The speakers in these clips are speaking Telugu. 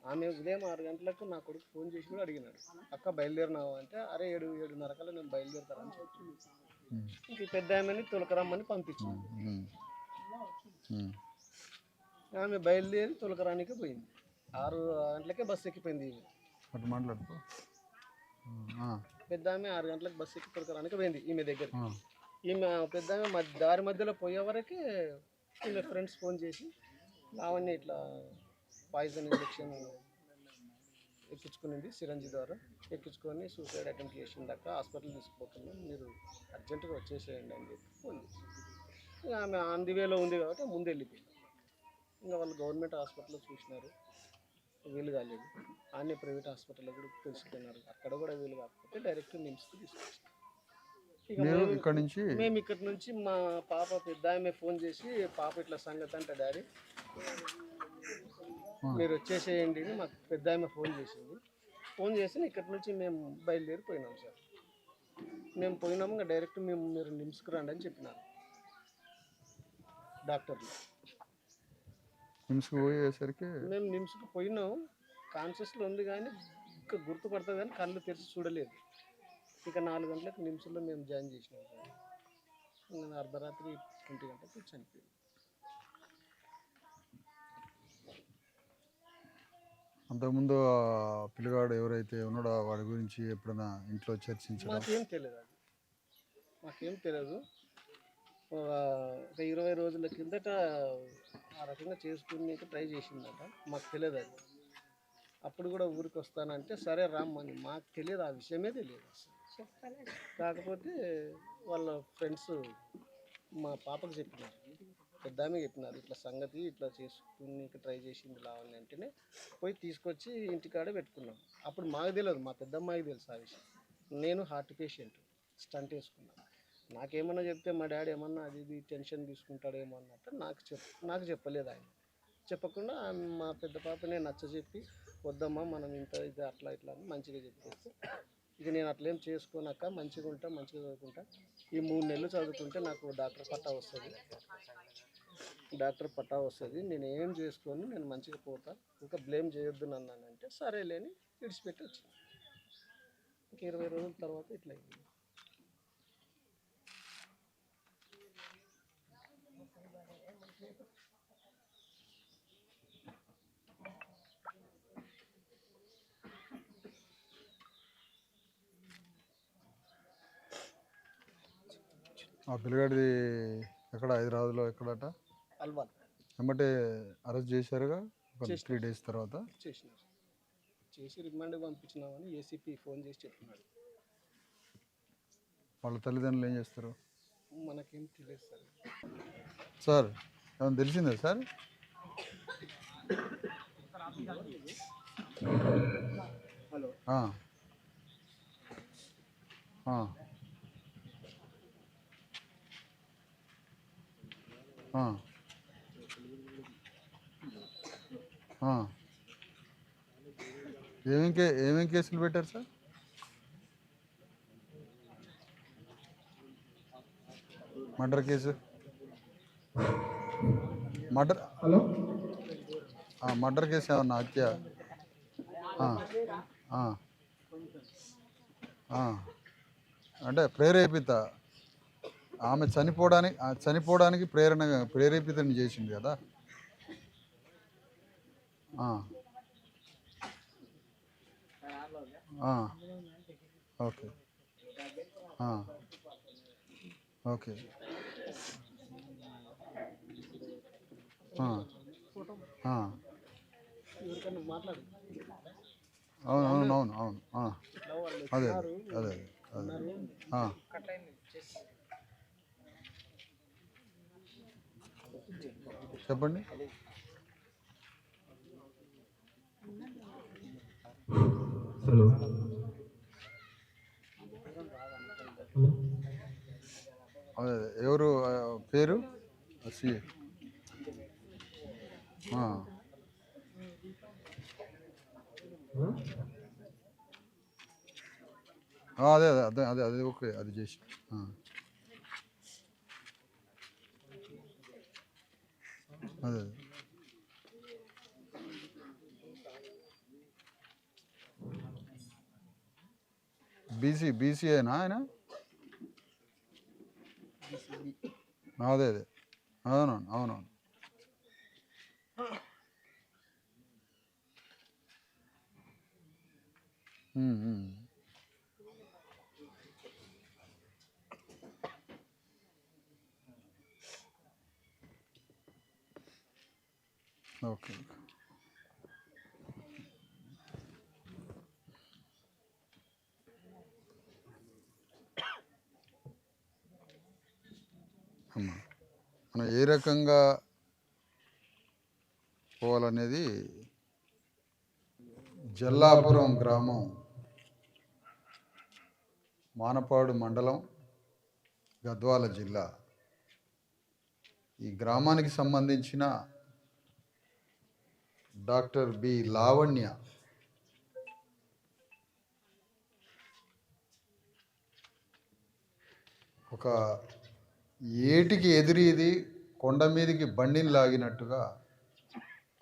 ఆమె ఉదయం 6 గంటలకు నా కొడుకు ఫోన్ చేసి కూడా అడిగినాడు, అక్క బయలుదేరినావు అంటే, అరే 7:30 కల్లా నేను బయలుదేరుతానని చెప్పి ఇంక పెద్ద ఆమెని తొలకరమ్మని పంపించింది. ఆమె బయలుదేరి తొలకరానికి పోయింది. 6 గంటలకే బస్సు ఎక్కిపోయింది. అటు మాట్లాడుకో. పెద్ద ఆమె 6 గంటలకు బస్సు ఎక్కి తొలకరానికి పోయింది ఈమె దగ్గర. ఈమె పెద్ద ఆమె దారి మధ్యలో పోయే వరకే ఈమె ఫ్రెండ్స్ ఫోన్ చేసి లావణ్య ఇట్లా పాయిజన్ ఇంజెక్షన్ ఎక్కించుకునింది సిరంజి ద్వారా, ఎక్కించుకొని సూసైడ్ అటెంప్ట్ చేసిందాక హాస్పిటల్ తీసుకుపోతున్నాం, మీరు అర్జెంటుగా వచ్చేసేయండి అని చెప్పి ఫోన్ చేసి, ఇంకా ఆమె ఆన్ ది వేలో ఉంది కాబట్టి ముందు వెళ్ళిపోయింది. ఇంకా వాళ్ళు గవర్నమెంట్ హాస్పిటల్లో చూసినారు, వీలు కాలేదు. ఆనే ప్రైవేట్ హాస్పిటల్లో కూడా తెలుసుకున్నారు, అక్కడ కూడా వీలు కాకపోతే డైరెక్ట్ నిమ్స్కి తీసుకొచ్చారు. ఇక మేము ఇక్కడి నుంచి మా పాప పెద్ద ఆమె ఫోన్ చేసి, పాప ఇట్లా సంగతి అంటే డాడీ మీరు వచ్చేసేయండి అని మాకు పెద్ద ఆమె ఫోన్ చేసింది. ఫోన్ చేసి ఇక్కడి నుంచి మేము బయలుదేరిపోయినాం సార్. మేము పోయినాము, ఇంకా డైరెక్ట్ మీరు నిమ్స్కి రండి అని చెప్పినారు డాక్టర్లు. నిమ్స్కి పోయేసరికి మేము నిమ్స్కి పోయినాం, కాన్షియస్లో ఉంది కానీ ఇంకా గుర్తుపడుతుంది కానీ కళ్ళు తెరిచి చూడలేదు. ఇక 4 గంటలకు నిమ్స్లో మేము జాయిన్ చేసినాం సార్. అర్ధరాత్రి 20 గంటలకు చనిపోయింది. అంతకుముందు పిల్లగాడు ఎవరైతే ఉన్నాడో వాడి గురించి ఎప్పుడైనా ఇంట్లో చర్చించడం? మాకేం తెలియదు. ఒక 20 రోజుల కిందట ఆ రకంగా చేసుకుని ట్రై చేసిందట, మాకు తెలియదు అది. అప్పుడు కూడా ఊరికి వస్తానంటే సరే రామ్మని, మాకు తెలియదు, ఆ విషయమే తెలియదు అసలు. కాకపోతే వాళ్ళ ఫ్రెండ్స్ మా పాపకు చెప్పినారు, పెద్ద ఆమె చెప్పినారు, ఇట్లా సంగతి ఇట్లా చేసుకుని ట్రై చేసింది లావణ్య అంటేనే పోయి తీసుకొచ్చి ఇంటికాడే పెట్టుకున్నాం. అప్పుడు మాకు తెలియదు, మా పెద్దమ్మాయికి తెలుసు ఆ విషయం. నేను హార్ట్ పేషెంట్, స్టంట్ వేసుకున్నాను. నాకేమన్నా చెప్తే మా డాడీ ఏమన్నా అది ఇది టెన్షన్ తీసుకుంటాడేమో అన్నట్టు నాకు చెప్పలేదు ఆయన. చెప్పకుండా మా పెద్ద పాపనే నచ్చజెప్పి, వద్దమ్మా మనం ఇంత ఇది అట్లా ఇట్లా అని మంచిగా చెప్పేసి, ఇక నేను అట్లేం చేసుకోనాక మంచిగా చదువుకుంటా, ఈ 3 నెలలు చదువుకుంటే నాకు డాక్టర్ పట్టా వస్తుంది, నేను ఏం చేసుకొని నేను మంచిగా పోతా, ఇంకా బ్లేమ్ చేయొద్దు నన్నంటే సరేలేని విడిచిపెట్టి వచ్చింది. ఇంక 20 రోజుల తర్వాత ఇట్లా అయింది. ఆ పిల్లగాడిది ఎక్కడ? హైదరాబాద్లో ఎక్కడట? అల్వాల్. ఏమంటే అరెస్ట్ చేశారుగా 3 days తర్వాత? చేసి రిమాండ్ పంపించినామని ఏసీపీ ఫోన్ చేసి చెప్తున్నాడు. వాళ్ళ తల్లిదండ్రులు ఏం చేస్తారు? మనకేం తెలియదు సార్. సార్ ఏమైనా తెలిసిందా సార్? హలో. ఏమేం కేసులు పెట్టారు sir? Murder case, murder case ఏమన్నా? హత్య అంటే ప్రేరేపిత, ఆమె చనిపోవడానికి ప్రేరేపితం చేసింది కదా. Okay okay. అవును. అదే చెప్పండి. హలో. అదే ఎవరు పేరు? సి అదే ఓకే, అది చేసి అదే బీసీఏనా ఆయన? అదే అదే, అవునవును అవునవును. ఓకే. అమ్మా, మనం ఏ రకంగా పోవాలనేది జల్లాపురం గ్రామం, మానపాడు మండలం, గద్వాల జిల్లా. ఈ గ్రామానికి సంబంధించిన డాక్టర్ బి లావణ్య ఒక ఏటికి ఎదిరిది కొండ మీదికి బండిని లాగినట్టుగా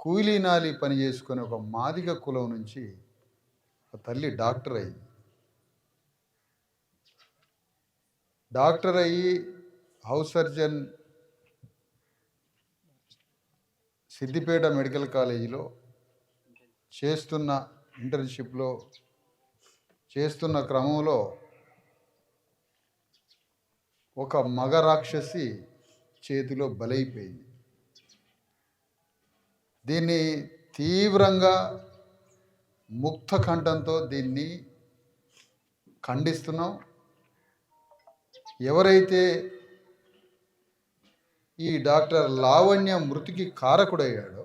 కూలీనాలి పని చేసుకునే ఒక మాదిగ కులం నుంచి ఒక తల్లి డాక్టర్ అయ్యింది. డాక్టర్ అయ్యి హౌస్ సర్జన్ సిద్దిపేట మెడికల్ కాలేజీలో చేస్తున్న ఇంటర్న్షిప్లో చేస్తున్న క్రమంలో ఒక మగ రాక్షసి చేతిలో బలైపోయింది. దీన్ని తీవ్రంగా ముక్త కంఠంతో దీన్ని ఖండిస్తున్నాం. ఎవరైతే ఈ డాక్టర్ లావణ్య మృతికి కారకుడయ్యాడో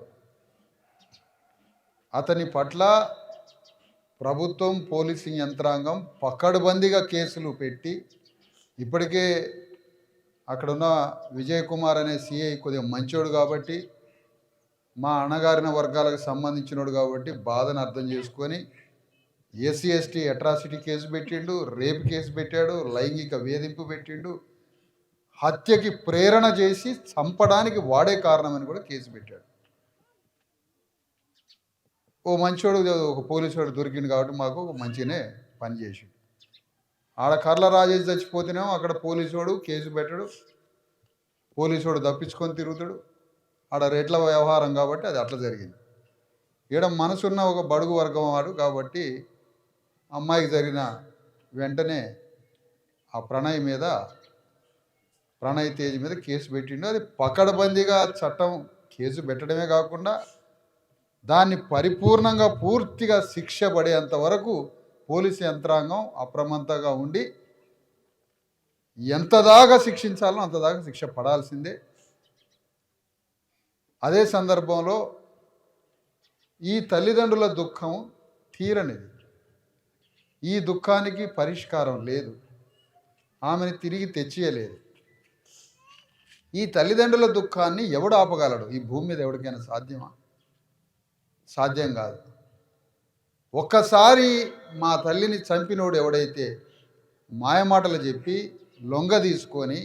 అతని పట్ల ప్రభుత్వం, పోలీసింగ్ యంత్రాంగం పకడ్బందీగా కేసులు పెట్టి, ఇప్పటికే అక్కడున్న విజయ్ కుమార్ అనే సిఐ కొద్దిగా మంచోడు కాబట్టి, మా అణగారిన వర్గాలకు సంబంధించినోడు కాబట్టి బాధను అర్థం చేసుకొని ఎస్సీ ఎస్టీ అట్రాసిటీ కేసు పెట్టిండు, రేప్ కేసు పెట్టాడు, లైంగిక వేధింపు పెట్టిండు, హత్యకి ప్రేరణ చేసి చంపడానికి వాడే కారణమని కూడా కేసు పెట్టాడు. ఓ మంచోడు, ఒక పోలీసు వాడు దొరికిండు కాబట్టి మాకు మంచిగానే పనిచేసాడు. ఆడ కర్ల రాజేష్ చచ్చిపోతేనేమో అక్కడ పోలీసువాడు కేసు పెట్టాడు, పోలీసువాడు తప్పించుకొని తిరుగుతాడు. ఆడ రేట్ల వ్యవహారం కాబట్టి అది అట్లా జరిగింది. ఈడ మనసున్న ఒక బడుగు వర్గం వాడు కాబట్టి అమ్మాయికి జరిగిన వెంటనే ఆ ప్రణయ్ తేజ్ మీద కేసు పెట్టిండు. అది పకడ్బందీగా చట్టం కేసు పెట్టడమే కాకుండా దాన్ని పరిపూర్ణంగా పూర్తిగా శిక్ష పడేంత వరకు పోలీసు యంత్రాంగం అప్రమత్తంగా ఉండి ఎంత దాకా శిక్షించాలో అంత దాకా శిక్ష పడాల్సిందే. అదే సందర్భంలో ఈ తల్లిదండ్రుల దుఃఖం తీరనిది. ఈ దుఃఖానికి పరిష్కారం లేదు, ఆమెను తిరిగి తెచ్చియలేదు. ఈ తల్లిదండ్రుల దుఃఖాన్ని ఎవడు ఆపగలడు? ఈ భూమి మీద ఎవరికైనా సాధ్యమా? సాధ్యం కాదు. ఒక్కసారి మా తల్లిని చంపినోడు ఎవడైతే మాయమాటలు చెప్పి లొంగ తీసుకొని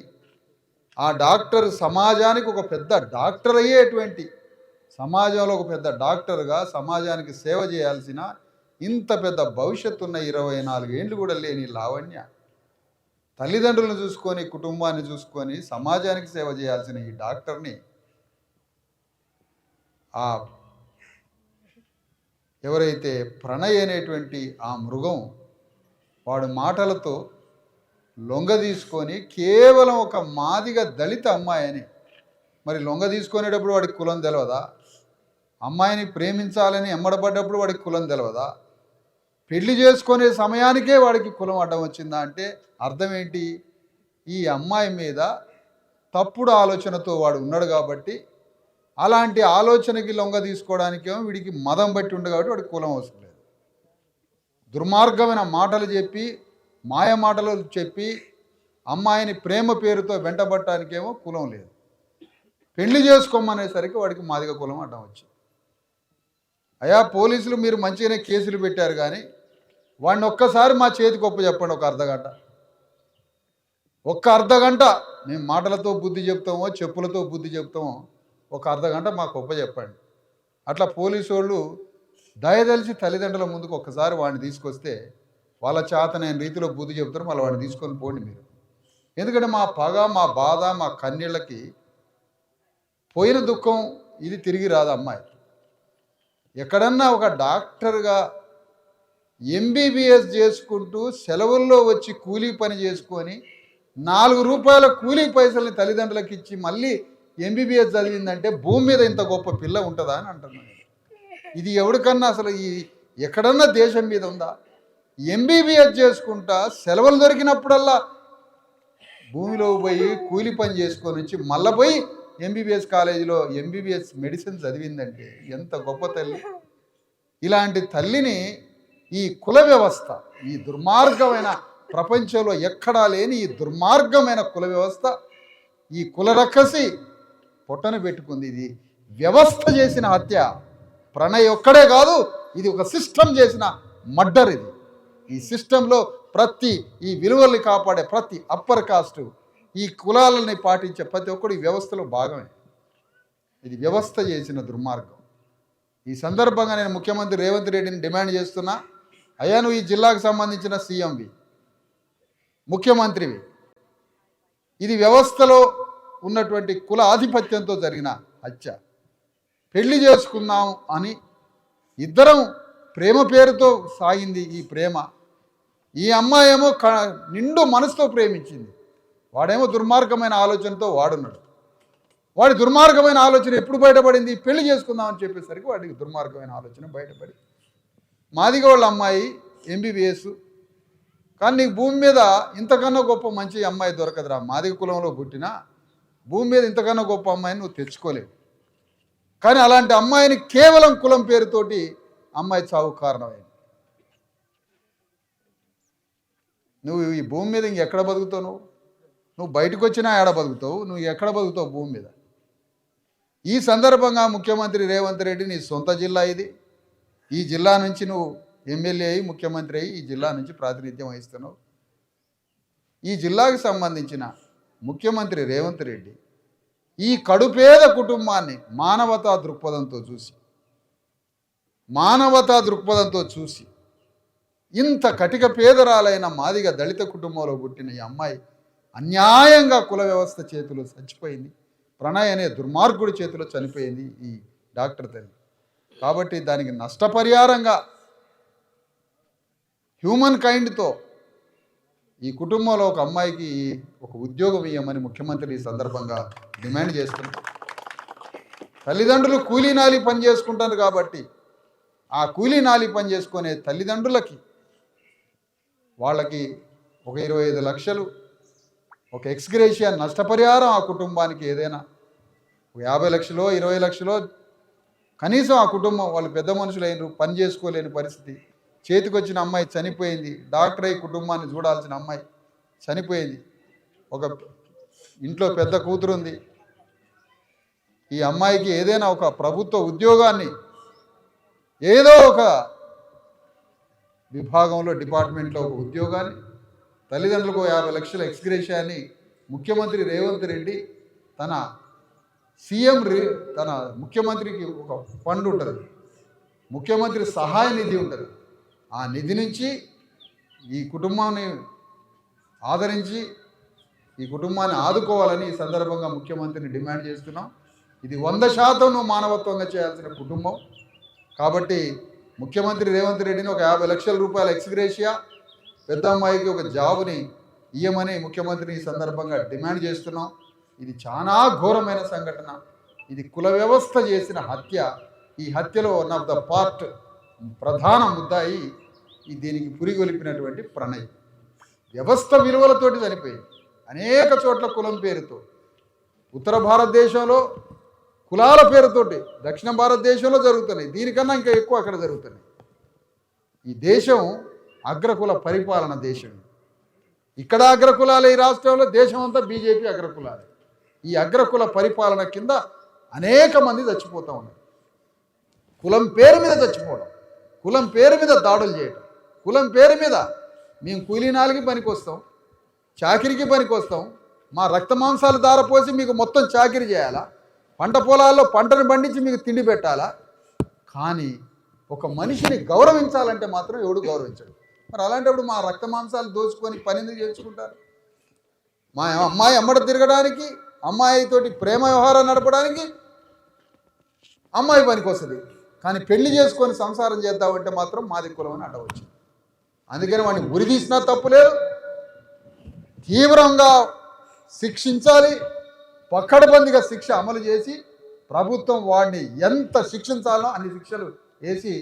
ఆ డాక్టర్ సమాజానికి ఒక పెద్ద డాక్టర్ అయ్యేటువంటి, సమాజంలో ఒక పెద్ద డాక్టర్గా సమాజానికి సేవ చేయాల్సిన ఇంత పెద్ద భవిష్యత్తు ఉన్న 24 ఏళ్ళు కూడా లేని లావణ్య తల్లిదండ్రులను చూసుకొని, కుటుంబాన్ని చూసుకొని, సమాజానికి సేవ చేయాల్సిన ఈ డాక్టర్ని ఆ ఎవరైతే ప్రణయ్ అనేటువంటి ఆ మృగం వాడు మాటలతో లొంగ తీసుకొని కేవలం ఒక మాదిగ దళిత అమ్మాయిని, మరి లొంగ తీసుకునేటప్పుడు వాడికి కులం తెలియదా? అమ్మాయిని ప్రేమించాలని ఎమ్మడబడ్డప్పుడు వాడికి కులం తెలియదా? పెళ్లి చేసుకునే సమయానికే వాడికి కులం అడ్డం వచ్చిందా అంటే అర్థం ఏంటి? ఈ అమ్మాయి మీద తప్పుడు ఆలోచనతో వాడు ఉన్నాడు కాబట్టి, అలాంటి ఆలోచనకి లొంగ తీసుకోవడానికేమో వీడికి మదం బట్టి ఉండు కాబట్టి వాడికి కులం అవసరం లేదు. దుర్మార్గమైన మాటలు చెప్పి, మాయ మాటలు చెప్పి అమ్మాయిని ప్రేమ పేరుతో వెంటబట్టడానికేమో కులం లేదు. పెళ్లి చేసుకోమనేసరికి వాడికి మాదిగ కులం అడ్డం వచ్చింది. అయ్యా పోలీసులు మీరు మంచిగానే కేసులు పెట్టారు కానీ వాడిని ఒక్కసారి మా చేతికి ఒప్పు చెప్పండి. ఒక్క అర్ధగంట మేము మాటలతో బుద్ధి చెప్తామో చెప్పులతో బుద్ధి చెప్తామో ఒక అర్ధగంట మాకు ఒప్ప చెప్పండి. అట్లా పోలీసు వాళ్ళు దయదలిచి తల్లిదండ్రుల ముందుకు ఒక్కసారి వాడిని తీసుకొస్తే వాళ్ళ చేతనైన రీతిలో బుద్ధి చెబుతారు, మళ్ళీ వాడిని తీసుకొని పోండి మీరు. ఎందుకంటే మా పగ, మా బాధ, మా కన్నీళ్ళకి పోయిన దుఃఖం ఇది తిరిగి రాదు. అమ్మాయి ఎక్కడన్నా ఒక డాక్టర్గా ఎంబీబీఎస్ చేసుకుంటూ సెలవుల్లో వచ్చి కూలీ పని చేసుకొని 4 రూపాయల కూలీ పైసల్ని తల్లిదండ్రులకు ఇచ్చి మళ్ళీ ఎంబీబీఎస్ చదివిందంటే భూమి మీద ఇంత గొప్ప పిల్ల ఉంటుందా అని అంటున్నాను. ఇది ఎవరికన్నా అసలు ఈ ఎక్కడన్నా దేశం మీద ఉందా? ఎంబీబీఎస్ చేసుకుంటా సెలవులు దొరికినప్పుడల్లా భూమిలో పోయి కూలి పని చేసుకొని వచ్చి మళ్ళీ పోయి ఎంబీబీఎస్ కాలేజీలో ఎంబీబీఎస్ మెడిసిన్ చదివిందంటే ఎంత గొప్ప తల్లి. ఇలాంటి తల్లిని ఈ కుల వ్యవస్థ, ఈ దుర్మార్గమైన ప్రపంచంలో ఎక్కడా లేని ఈ దుర్మార్గమైన కుల వ్యవస్థ, ఈ కుల రక్కసి పొట్టను పెట్టుకుంది. ఇది వ్యవస్థ చేసిన హత్య. ప్రణయ్ ఒక్కడే కాదు, ఇది ఒక సిస్టమ్ చేసిన మర్డర్. ఇది ఈ సిస్టంలో ప్రతి ఈ విలువల్ని కాపాడే ప్రతి అప్పర్ కాస్టు, ఈ కులాలని పాటించే ప్రతి ఒక్కడు ఈ వ్యవస్థలో భాగమే. ఇది వ్యవస్థ చేసిన దుర్మార్గం. ఈ సందర్భంగా నేను ముఖ్యమంత్రి రేవంత్ రెడ్డిని డిమాండ్ చేస్తున్నా, అయ్యా నువ్వు ఈ జిల్లాకు సంబంధించిన సీఎంవి, ముఖ్యమంత్రివి, ఇది వ్యవస్థలో ఉన్నటువంటి కుల ఆధిపత్యంతో జరిగిన హత్య. పెళ్లి చేసుకుందాం అని ఇద్దరం ప్రేమ పేరుతో సాగింది ఈ ప్రేమ. ఈ అమ్మాయి ఏమో నిండు మనసుతో ప్రేమించింది, వాడేమో దుర్మార్గమైన ఆలోచనతో వాడున్నాడు. వాడి దుర్మార్గమైన ఆలోచన ఎప్పుడు బయటపడింది? పెళ్లి చేసుకుందామని చెప్పేసరికి వాడికి దుర్మార్గమైన ఆలోచన బయటపడి. మాదిగ వాళ్ళ అమ్మాయి ఎంబీబీఎస్, కానీ నీకు భూమి మీద ఇంతకన్నా గొప్ప మంచి అమ్మాయి దొరకదురా. మాదిగ కులంలో పుట్టినా భూమి మీద ఇంతకన్నా గొప్ప అమ్మాయిని నువ్వు తెచ్చుకోలేవు. కానీ అలాంటి అమ్మాయిని కేవలం కులం పేరుతోటి అమ్మాయి చావు కారణమైంది. నువ్వు ఈ భూమి మీద ఇంకెక్కడ బతుకుతావు? నువ్వు బయటకు వచ్చినా ఏడ బతుకుతావు? నువ్వు ఎక్కడ బతుకుతావు భూమి మీద? ఈ సందర్భంగా ముఖ్యమంత్రి రేవంత్ రెడ్డి, నీ సొంత జిల్లా ఇది, ఈ జిల్లా నుంచి నువ్వు ఎమ్మెల్యే అయ్యి ముఖ్యమంత్రి అయ్యి ఈ జిల్లా నుంచి ప్రాతినిధ్యం వహిస్తున్నావు. ఈ జిల్లాకు సంబంధించిన ముఖ్యమంత్రి రేవంత్ రెడ్డి ఈ కడుపేద కుటుంబాన్ని మానవతా దృక్పథంతో చూసి ఇంత కటిక పేదరాలైన మాదిగ దళిత కుటుంబంలో పుట్టిన ఈ అమ్మాయి అన్యాయంగా కుల వ్యవస్థ చేతిలో చచ్చిపోయింది. ప్రణయ్ అనే దుర్మార్గుడి చేతిలో చనిపోయింది ఈ డాక్టర్ తల్లి. కాబట్టి దానికి నష్టపరిహారంగా హ్యూమన్ కైండ్తో ఈ కుటుంబంలో ఒక అమ్మాయికి ఒక ఉద్యోగం ఇవ్వమని ముఖ్యమంత్రి ఈ సందర్భంగా డిమాండ్ చేస్తున్నారు. తల్లిదండ్రులు కూలీ నాలి పని చేసుకుంటారు కాబట్టి ఆ కూలీ నాలి పని చేసుకునే తల్లిదండ్రులకి వాళ్ళకి ఒక 25 లక్షలు ఒక ఎక్స్గ్రేషియా నష్టపరిహారం, ఆ కుటుంబానికి ఏదైనా 50 లక్షలో 20 లక్షలో కనీసం ఆ కుటుంబం, వాళ్ళు పెద్ద మనుషులు అయినరు, పని చేసుకోలేని పరిస్థితి, చేతికొచ్చిన అమ్మాయి చనిపోయింది, డాక్టర్ అయి కుటుంబాన్ని చూడాల్సిన అమ్మాయి చనిపోయింది, ఒక ఇంట్లో పెద్ద కూతురు ఉంది. ఈ అమ్మాయికి ఏదైనా ఒక ప్రభుత్వ ఉద్యోగాన్ని ఏదో ఒక విభాగంలో డిపార్ట్మెంట్లో ఒక ఉద్యోగాన్ని, తల్లిదండ్రులకు 50 లక్షల ఎక్స్గ్రేషియాని ముఖ్యమంత్రి రేవంత్ రెడ్డి తన తన ముఖ్యమంత్రికి ఒక ఫండ్ ఉంటుంది, ముఖ్యమంత్రి సహాయ నిధి ఉంటుంది, ఆ నిధి నుంచి ఈ కుటుంబాన్ని ఆదరించి ఈ కుటుంబాన్ని ఆదుకోవాలని ఈ సందర్భంగా ముఖ్యమంత్రిని డిమాండ్ చేస్తున్నాం. ఇది 100% నువ్వు మానవత్వంగా చేయాల్సిన కుటుంబం. కాబట్టి ముఖ్యమంత్రి రేవంత్ రెడ్డిని ఒక 50 లక్షల రూపాయల ఎక్స్గ్రేషియా, పెద్ద అమ్మాయికి ఒక జాబుని ఇయ్యమని ముఖ్యమంత్రిని ఈ సందర్భంగా డిమాండ్ చేస్తున్నాం. ఇది చాలా ఘోరమైన సంఘటన. ఇది కుల వ్యవస్థ చేసిన హత్య. ఈ హత్యలో వన్ ఆఫ్ ద పార్ట్ ప్రధాన ముద్దాయి దీనికి పురిగొలిపినటువంటి ప్రణయ్. వ్యవస్థ విలువలతోటి చనిపోయింది. అనేక చోట్ల కులం పేరుతో, ఉత్తర భారతదేశంలో కులాల పేరుతోటి, దక్షిణ భారతదేశంలో జరుగుతున్నాయి, దీనికన్నా ఇంకా ఎక్కువ అక్కడ జరుగుతున్నాయి. ఈ దేశం అగ్రకుల పరిపాలన దేశం. ఇక్కడ అగ్రకులాలే, ఈ రాష్ట్రంలో దేశం అంతా బీజేపీ అగ్రకులాలే. ఈ అగ్రకుల పరిపాలన కింద అనేక మంది చచ్చిపోతూ ఉన్నారు. కులం పేరు మీద చచ్చిపోవడం, కులం పేరు మీద దాడులు చేయడం, కులం పేరు మీద మేము కూలీనాలకి పనికొస్తాం, చాకిరికి పనికొస్తాం, మా రక్త మాంసాలు దారపోసి మీకు మొత్తం చాకిరి చేయాలా, పంట పొలాల్లో పంటను పండించి మీకు తిండి పెట్టాలా. కానీ ఒక మనిషిని గౌరవించాలంటే మాత్రం ఎవడు గౌరవించడు. మరి అలాంటప్పుడు మా రక్త మాంసాలు దోచుకొని పని ఎందుకు చేసుకుంటారు? మా అమ్మాయి అమ్మడ తిరగడానికి, అమ్మాయితోటి ప్రేమ వ్యవహారం నడపడానికి అమ్మాయి పనికి వస్తుంది. కానీ పెళ్లి చేసుకొని సంసారం చేద్దామంటే మాత్రం మాది కులం అని అడవచ్చు. అందుకని వాడిని ఉరి తీసినా తప్పు లేదు, తీవ్రంగా శిక్షించాలి, పక్కడబందిగా శిక్ష అమలు చేసి ప్రభుత్వం వాడిని ఎంత శిక్షించాలో అన్ని శిక్షలు వేసి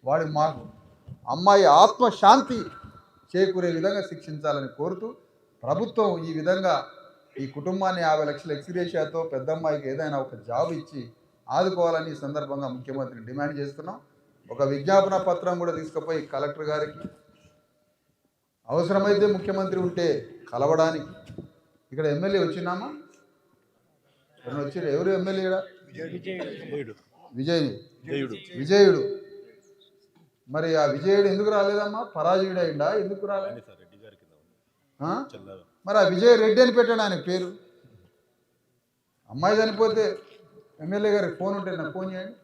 వాడి మాకు అమ్మాయి ఆత్మశాంతి చేకూరే విధంగా శిక్షించాలని కోరుతూ ప్రభుత్వం ఈ విధంగా ఈ కుటుంబాన్ని 50 లక్షల ఎక్స్గ్రేషియాతో పెద్ద అమ్మాయికి ఏదైనా ఒక జాబ్ ఇచ్చి ఆదుకోవాలని ఈ సందర్భంగా ముఖ్యమంత్రిని డిమాండ్ చేస్తున్నాం. ఒక విజ్ఞాపన పత్రం కూడా తీసుకుపోయి కలెక్టర్ గారికి, అవసరమైతే ముఖ్యమంత్రి ఉంటే కలవడానికి. ఇక్కడ ఎమ్మెల్యే వచ్చినామా? వచ్చి ఎవరు ఎమ్మెల్యే? విజయుడు. మరి ఆ విజయుడు ఎందుకు రాలేదమ్మా? పరాజయుడు అయిందా? ఎందుకు రాలేదు? మరి ఆ విజయ రెడ్డి అని పెట్టాడు ఆయన పేరు. అమ్మాయి చనిపోతే ఎమ్మెల్యే గారికి ఫోన్ ఉంటే నాకు ఫోన్ చేయండి,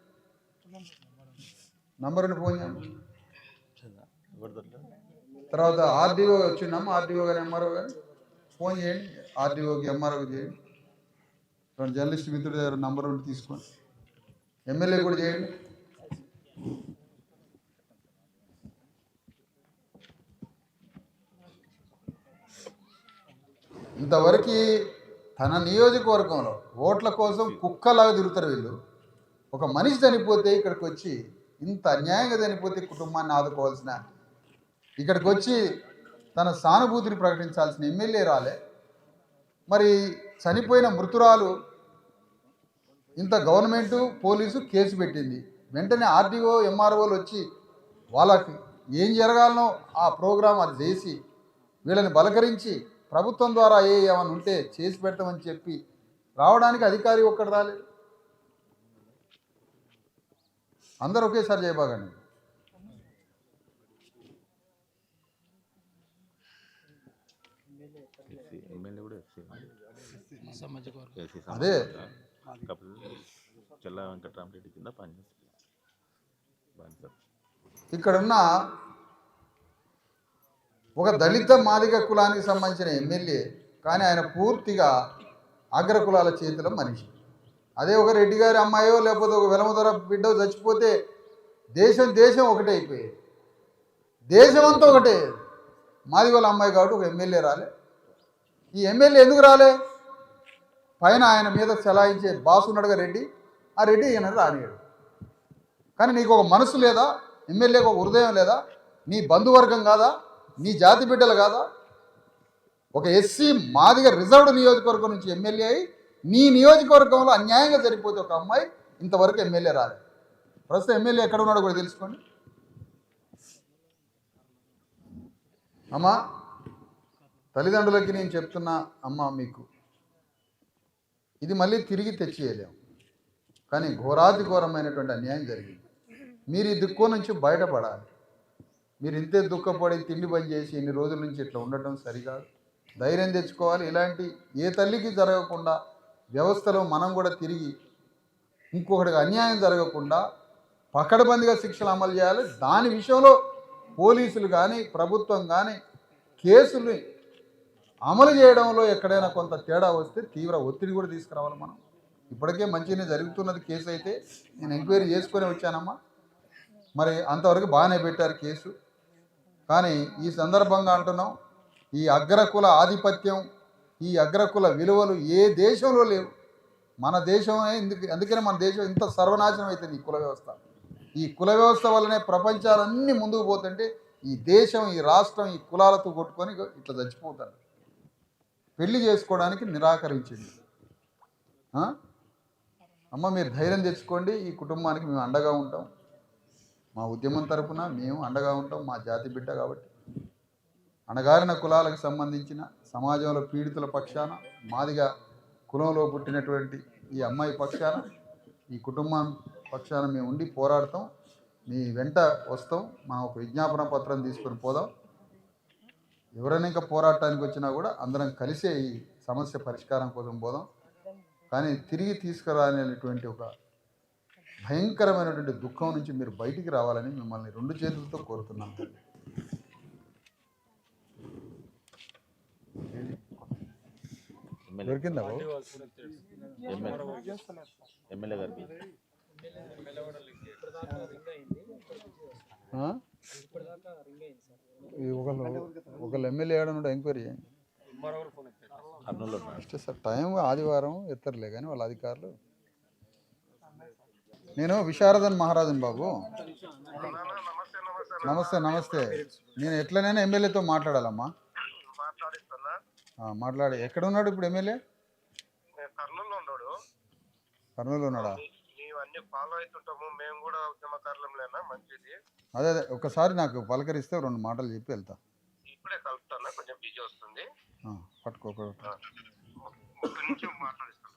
నంబర్ ఉంటే ఫోన్ చేయండి. తర్వాత ఆర్డీఓ వచ్చిందమ్మా, ఆర్డీఓ గారు ఎంఆర్ఓ గారు ఫోన్ చేయండి, ఆర్డీఓకి ఎంఆర్ఓకి చేయండి. జర్నలిస్ట్ మిత్రుడి దగ్గర నంబర్ ఉంటే తీసుకోండి, ఎమ్మెల్యే కూడా చేయండి. ఇంతవరకు తన నియోజకవర్గంలో ఓట్ల కోసం కుక్కలాగా తిరుగుతారు వీళ్ళు. ఒక మనిషి చనిపోతే ఇక్కడికి వచ్చి ఇంత అన్యాయంగా చనిపోతే కుటుంబాన్ని ఆదుకోవాల్సిన, ఇక్కడికి వచ్చి తన సానుభూతిని ప్రకటించాల్సిన ఎమ్మెల్యే రాలే. మరి చనిపోయిన మృతురాలు ఇంత గవర్నమెంటు పోలీసు కేసు పెట్టింది, వెంటనే ఆర్డీఓ ఎంఆర్ఓలు వచ్చి వాళ్ళకి ఏం జరగాలనో ఆ ప్రోగ్రాం అది చేసి వీళ్ళని బలకరించి ప్రభుత్వం ద్వారా ఏమైనా ఉంటే చేసి పెడతామని చెప్పి రావడానికి అధికారి ఒక్కడు రాలేదు. అందరూ ఒకేసారి చేయబాగండి. అదే ఇక్కడున్న ఒక దళిత మాదిగ కులానికి సంబంధించిన ఎమ్మెల్యే, కానీ ఆయన పూర్తిగా అగ్ర కులాల చేతిలో మనిషి. అదే ఒక రెడ్డి గారి అమ్మాయో లేకపోతే ఒక వెలమధర బిడ్డో చచ్చిపోతే దేశం ఒకటే అయిపోయేది, దేశం అంతా ఒకటే. మాదిగోళ్ళ అమ్మాయి కాబట్టి ఒక ఎమ్మెల్యే రాలే. ఈ ఎమ్మెల్యే ఎందుకు రాలే? పైన ఆయన మీద చెలాయించే బాసు ఉన్నాడుగా రెడ్డి, ఆ రెడ్డి ఈయన రానియాడు. కానీ నీకు ఒక మనసు లేదా? ఎమ్మెల్యేకి ఒక హృదయం లేదా? నీ బంధువర్గం కాదా? నీ జాతి బిడ్డలు కాదా? ఒక ఎస్సీ మాదిగ రిజర్వ్డ్ నియోజకవర్గం నుంచి ఎమ్మెల్యే అయి నీ నియోజకవర్గంలో అన్యాయంగా సరిపోతే ఒక అమ్మాయి ఇంతవరకు ఎమ్మెల్యే రాలేదు. ప్రస్తుతం ఎమ్మెల్యే ఎక్కడ ఉన్నాడో కూడా తెలుసుకోండి. అమ్మా, తల్లిదండ్రులకి నేను చెప్తున్నా, అమ్మ మీకు ఇది మళ్ళీ తిరిగి తెచ్చేయలేము, కానీ ఘోరాతి ఘోరమైనటువంటి అన్యాయం జరిగింది. మీరు ఈ దుఃఖం నుంచి బయటపడాలి. మీరు ఇంతే దుఃఖపడి తిండి పని చేసి ఇన్ని రోజుల నుంచి ఇట్లా ఉండటం సరికాదు. ధైర్యం తెచ్చుకోవాలి. ఇలాంటి ఏ తల్లికి జరగకుండా వ్యవస్థలో మనం కూడా తిరిగి ఇంకొకటికి అన్యాయం జరగకుండా పకడ్బందీగా శిక్షలు అమలు చేయాలి. దాని విషయంలో పోలీసులు కానీ ప్రభుత్వం కానీ కేసులు అమలు చేయడంలో ఎక్కడైనా కొంత తేడా వస్తే తీవ్ర ఒత్తిడి కూడా తీసుకురావాలి. మనం ఇప్పటికే మంచిగానే జరుగుతున్నది కేసు. అయితే నేను ఎంక్వైరీ చేసుకొని వచ్చానమ్మా, మరి అంతవరకు బాగానే పెట్టారు కేసు. కానీ ఈ సందర్భంగా అంటున్నాం, ఈ అగ్రకుల ఆధిపత్యం, ఈ అగ్రకుల విలువలు ఏ దేశంలో లేవు. మన దేశమే అందుకనే మన దేశం ఇంత సర్వనాశనం అవుతుంది. ఈ కుల వ్యవస్థ, ఈ కుల వ్యవస్థ వల్లనే ప్రపంచాలన్నీ ముందుకు పోతుంటే ఈ దేశం, ఈ రాష్ట్రం ఈ కులాలతో కొట్టుకొని ఇట్లా చచ్చిపోతారు. పెళ్లి చేసుకోవడానికి నిరాకరించింది. అమ్మ, మీరు ధైర్యం తెచ్చుకోండి. ఈ కుటుంబానికి మేము అండగా ఉంటాం. మా ఉద్యమం తరపున మేము అండగా ఉంటాం. మా జాతి బిడ్డ కాబట్టి అణగారిన కులాలకు సంబంధించిన సమాజంలో పీడితుల పక్షాన, మాదిగా కులంలో పుట్టినటువంటి ఈ అమ్మాయి పక్షాన, ఈ కుటుంబం పక్షాన మేము ఉండి పోరాడతాం. మీ వెంట వస్తాం. మనం ఒక విజ్ఞాపన పత్రం తీసుకొని పోదాం. ఎవరైనా ఇంకా పోరాటానికి వచ్చినా కూడా అందరం కలిసే ఈ సమస్య పరిష్కారం కోసం పోదాం. కానీ తిరిగి తీసుకురానేటువంటి ఒక భయంకరమైనటువంటి దుఃఖం నుంచి మీరు బయటికి రావాలని మిమ్మల్ని 2 చేతులతో కోరుతున్నాను. దొరికిందా బాబు? ఎమ్మెల్యే గారికి ఆ? ఈ ఒకళ్ళు ఎమ్మెల్యే ఏడనుంటే ఎంక్వైరీ చేయండి. కర్నూలు అಷ್ಟೇ సార్, టైం ఆదివారం ఎత్తరులే కానీ వాళ్ళ అధికారులు. నేను విశారదన్ మహారాజన్ బాబు. నమస్తే నమస్తే. నేను ఎట్లనైనా ఎమ్మెల్యేతో మాట్లాడాలమ్మా. మాట్లాడి ఎక్కడ ఉన్నాడు ఇప్పుడు ఎమ్మెల్యే? కర్నూలులో ఉన్నాడు. కర్నూలులో ఉన్నాడా? అన్ని ఫాలో అవుతుంటాము మేము కూడా, ఉద్యమకారులమేనా, మంచిది. అదే అదే ఒకసారి నాకు పలకరిస్తే 2 మాటలు చెప్పి వెళ్తా. ఇప్పుడే కలుపుతాను, కొంచెం బిజీ వస్తుంది. పట్టుకో నుంచి మాట్లాడిస్తాను.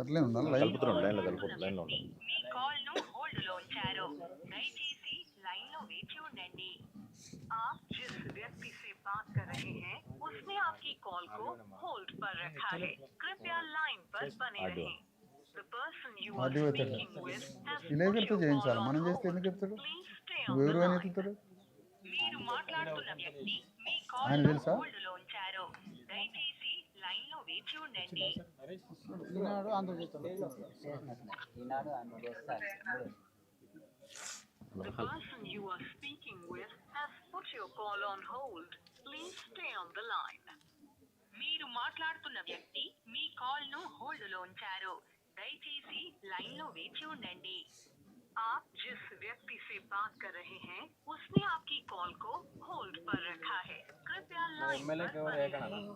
అట్లే ఉండాలి లైన్. కలుపుతున్నాం, లైన్లో ఉండాలి. आप जिस व्यक्ति से बात कर रहे हैं उसने आपकी कॉल को होल्ड पर रखा है। कृपया लाइन पर बने रहें। The person you are speaking with has విలేకరుతో చేయించాలి, మనం చేస్తే ఎందుకు చెప్తాడు? నువ్వు ఎవరు అని చెప్తాడు? మీరు మాట్లాడుతున్న వ్యక్తి మీ కాల్ ఆయన తెలుసా? హోల్డ్ లో ఉంచారు. దయచేసి లైన్ లో వేచి ఉండండి. The person you are speaking with has put your call on hold. Please stay on the line. మీరు మాట్లాడుతున్న వ్యక్తి మీ కాల్ ను హోల్డ్ లో ఉంచారు. దయచేసి లైన్ లో వేచి ఉండండి. आप जिस व्यक्ति से बात कर रहे हैं उसने आपकी कॉल को होल्ड पर रखा है। कृपया लाइन पर बने रहें।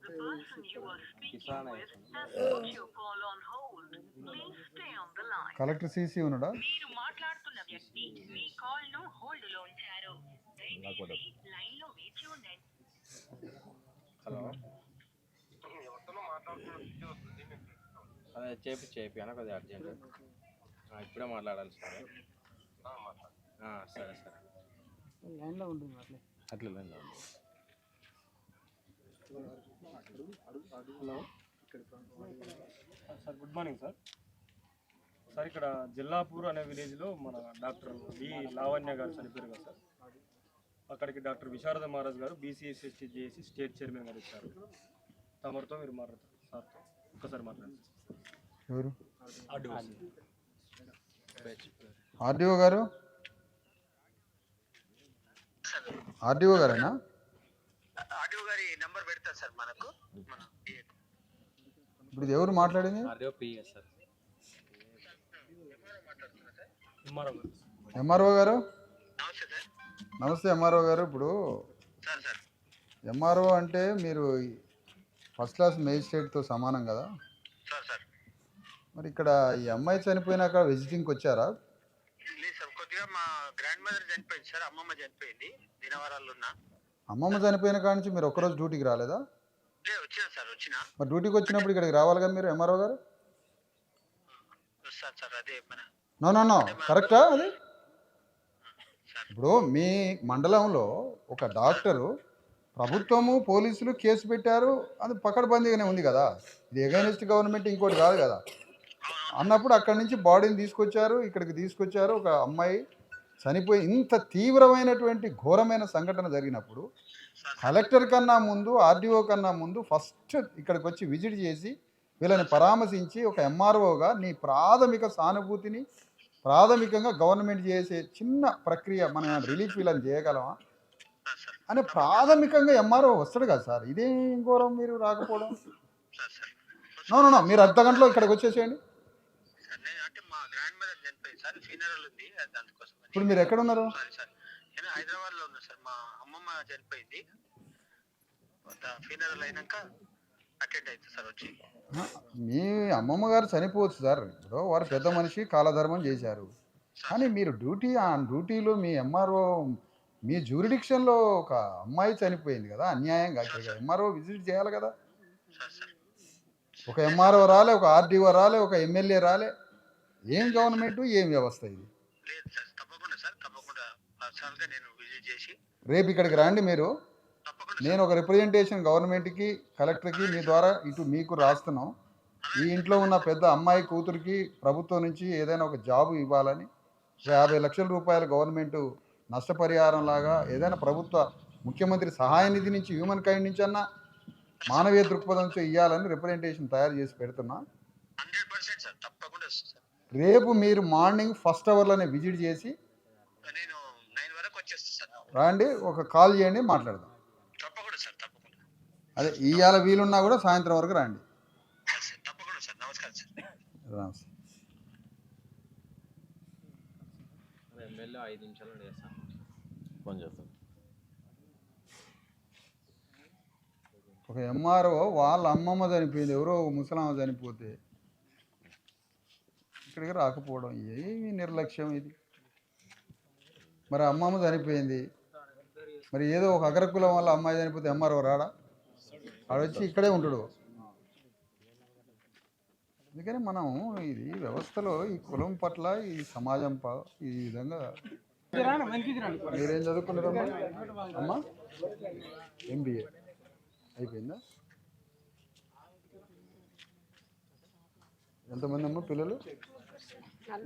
The person you are speaking with has put your call on hold. Please stay on the line. Collector CC ఉన్నాడా? మీరు మాట్లాడుతున్న వ్యక్తి మీ కాల్ ను హోల్డ్ లో ఉంచారు. దయచేసి లైన్ లో వేచి ఉండండి. హలో, ఎవరితోనో మాట్లాడుతున్న బిజీ వస్తుంది. అదే చేపి అన్న కొద్దిగా అర్జెంట్. ఇప్పుడే మాట్లాడాలి సార్. సరే లైన్లో ఉంటుంది అట్లా లైన్లో ఉంది. Hello sir, good morning sir. Sir ఇక్కడ జిల్లాపూర్ అనే విలేజ్లో మన డాక్టర్ బి లావణ్య గారు చనిపోయారు కదా సార్. అక్కడికి డాక్టర్ విశారద మహారాజ్ గారు బీసీఎస్ఎస్టీ చేసి స్టేట్ చైర్మన్ గారు ఇచ్చారు. తమరితో మీరు మాట్లాడతారు సార్తో ఒక్కసారి మాట్లాడండి. ఎవరు? ఆర్డీఓ గారు? ఆర్డీఓ గారేనా? ఆడియో గారి నంబర్ పెడతారు సార్ మనకు. ఇప్పుడు ఇది ఎవరు మాట్లాడింది? ఎంఆర్ఓ గారు. నమస్తే ఎంఆర్ఓ గారు. ఇప్పుడు ఎంఆర్ఓ అంటే మీరు ఫస్ట్ క్లాస్ మేజిస్ట్రేట్తో సమానం కదా. మరి ఇక్కడ ఈ అమ్మాయి చనిపోయినాక విజిటింగ్కి వచ్చారా? లేదు సార్, కొద్దిగా మా గ్రాండ్ మదర్ చనిపోయింది సార్. అమ్మమ్మ చనిపోయింది, దినవరాలు ఉన్నా. అమ్మమ్మ చనిపోయిన కాడ నుంచి మీరు ఒక్కరోజు డ్యూటీకి రాలేదా? లేదు, వచ్చినా సార్, వచ్చినా. మరి డ్యూటీకి వచ్చినప్పుడు ఇక్కడికి రావాలి కదా మీరు ఎంఆర్ఓ గారు? సార్ అదే మన నో కరెక్టా అది? ఇప్పుడు మీ మండలంలో ఒక డాక్టరు, ప్రభుత్వము పోలీసులు కేసు పెట్టారు, అది పకడ్బందీగానే ఉంది కదా. ఇది ఎగైనెస్ట్ గవర్నమెంట్ ఇంకోటి కాదు కదా. అన్నప్పుడు అక్కడి నుంచి బాడీని తీసుకొచ్చారు, ఇక్కడికి తీసుకొచ్చారు. ఒక అమ్మాయి చనిపోయి ఇంత తీవ్రమైనటువంటి ఘోరమైన సంఘటన జరిగినప్పుడు కలెక్టర్ కన్నా ముందు, ఆర్డీఓ కన్నా ముందు ఫస్ట్ ఇక్కడికి వచ్చి విజిట్ చేసి వీళ్ళని పరామర్శించి ఒక ఎంఆర్ఓగా నీ ప్రాథమిక సానుభూతిని, ప్రాథమికంగా గవర్నమెంట్ చేసే చిన్న ప్రక్రియ మనం రిలీఫ్ వీళ్ళని చేయగలమా అని ప్రాథమికంగా ఎంఆర్ఓ వస్తాడు కదా సార్. ఇదేం ఘోరం మీరు రాకపోవడం? నో మీరు అర్ధ గంటలో ఇక్కడికి వచ్చేసేయండి. ఇప్పుడు మీరు ఎక్కడ ఉన్నారు? హైదరాబాద్ లో ఉన్నా సార్. మా అమ్మమ్మ చనిపోయింది, ఫీనరల్ అయినాక అటెండ్ అవుతుంది సార్ వచ్చి. మీ అమ్మమ్మ గారు చనిపోవచ్చు సార్. ఇప్పుడు వారు పెద్ద మనిషి, కాలధర్మం చేశారు. కానీ మీరు డ్యూటీలో మీ ఎంఆర్ఓ, మీ జ్యూరిడిక్షన్లో ఒక అమ్మాయి చనిపోయింది కదా అన్యాయంగా. ఎంఆర్ఓ విజిట్ చేయాలి కదా. ఒక ఎంఆర్ఓ రాలే, ఒక ఆర్డీఓ రాలే, ఒక ఎమ్మెల్యే రాలే. ఏం గవర్నమెంట్, ఏం వ్యవస్థ ఇది? రేపు ఇక్కడికి రండి మీరు. నేను ఒక రిప్రజెంటేషన్ గవర్నమెంట్కి, కలెక్టర్కి మీ ద్వారా ఇటు మీకు రాస్తున్నాం. ఈ ఇంట్లో ఉన్న పెద్ద అమ్మాయి కూతురికి ప్రభుత్వం నుంచి ఏదైనా ఒక జాబు ఇవ్వాలని 50 లక్షల రూపాయలు గవర్నమెంట్ నష్టపరిహారం లాగా ఏదైనా ప్రభుత్వ ముఖ్యమంత్రి సహాయ నిధి నుంచి హ్యూమన్ కైండ్ నుంచి అన్నా మానవీయ దృక్పథంతో ఇవ్వాలని రిప్రజెంటేషన్ తయారు చేసి పెడుతున్నా. 100% సార్, తప్పకుండా వస్తుంది సార్. రేపు మీరు మార్నింగ్ ఫస్ట్ అవర్లోనే విజిట్ చేసి నేను 9 వరకు వచ్చేస్తాను సార్. రాండి, ఒక కాల్ చేయండి, మాట్లాడదాం. తప్పకుండా సార్, తప్పకుండా. అదే ఇవాళ వీలున్నా కూడా సాయంత్రం వరకు రండి. సార్ తప్పకుండా సార్. నమస్కారం సార్. రామ్. ఎమ్మెల్యే 5 నిమిషాలు చేస్తాను, ఫోన్ చేస్తాను. ఒక ఎంఆర్ఓ వాళ్ళ అమ్మమ్మ చనిపోయింది, ఎవరో ముసలమ్మ చనిపోతే ఇక్కడికి రాకపోవడం ఏమి నిర్లక్ష్యం ఇది. మరి అమ్మమ్మ చనిపోయింది, మరి ఏదో ఒక అగ్రకులం వల్ల అమ్మాయి చనిపోతే ఎంఆర్ఓ రాడా? ఆడొచ్చి ఇక్కడే ఉంటాడు. అందుకని మనం ఇది వ్యవస్థలో ఈ కులం పట్ల ఈ సమాజం ఈ విధంగా. మీరేం చదువుకున్నారమ్మా? అమ్మా MBA అయిపోయిందా? ఎంతమంది అమ్మ పిల్లలు?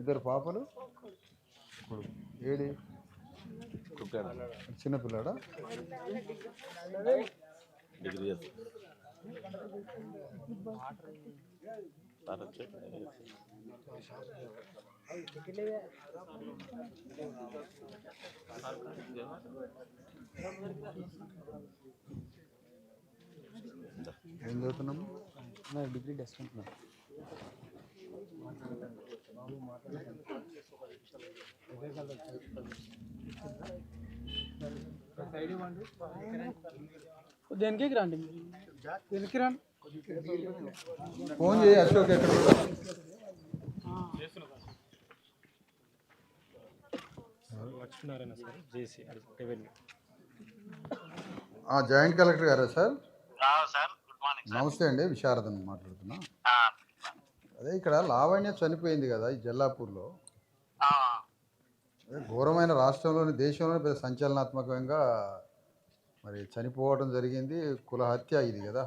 2 పాపలు, కొడుకు. ఏడి చిన్న పిల్లాడా? డిగ్రీ ఏం చదువుతున్నాము? డిగ్రీ చేసుకుంటున్నా. దేనికి రండి, దేనికి రండి. ఫోన్ చేయి అశోక్ ఎక్కడ ఉన్నాడు? లక్ష్మీనారాయణ సార్, జేసీ రెవెన్యూ. జాయింట్ కలెక్టర్ గారా sir? Sir good morning sir. నమస్తే అండి, విశారదన్ మాట్లాడుతున్నా. అదే ఇక్కడ లావణ్య చనిపోయింది కదా ఈ జల్లాపూర్లో. అదే ఘోరమైన రాష్ట్రంలోని దేశంలోని పెద్ద సంచలనాత్మకంగా మరి చనిపోవడం జరిగింది. కుల హత్య ఇది కదా.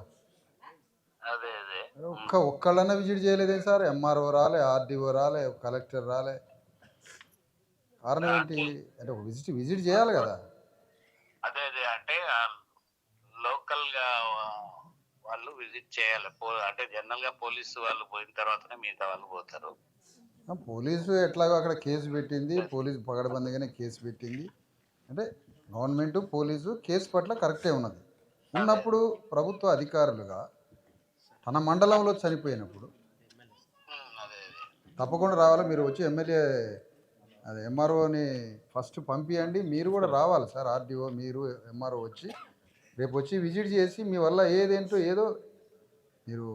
అదే ఒక్కళ్ళన్నా విజిట్ చేయలేదే సార్? ఎంఆర్ఓ రాలే, ఆర్డీఓ రాలే, కలెక్టర్ రాలే. కారణం ఏంటి అంటే ఒక విజిట్ చేయాలి కదా. అదే అంటే లోకల్ గా వాళ్ళు విజిట్ చేయాలి. అంటే జనరల్ గా పోలీసు వాళ్ళు పోయిన తర్వాతనే మిగతా వాళ్ళు పోతారు. పోలీసు ఎట్లాగో అక్కడ కేసు పెట్టింది, పోలీసు పగడబందిగానే కేసు పెట్టింది. అంటే గవర్నమెంట్ పోలీసు కేసు పట్ల కరెక్టే ఉన్నది. ఉన్నప్పుడు ప్రభుత్వ అధికారులుగా తన మండలంలో చనిపోయినప్పుడు తప్పకుండా రావాలి. మీరు వచ్చి ఎమ్మెల్యే అదే ఎంఆర్ఓని ఫస్ట్ పంపించండి. మీరు కూడా రావాలి సార్, ఆర్డీఓ మీరు ఎంఆర్ఓ వచ్చి రేపు వచ్చి విజిట్ చేసి మీ వల్ల ఏదేంటో ఏదో మీరు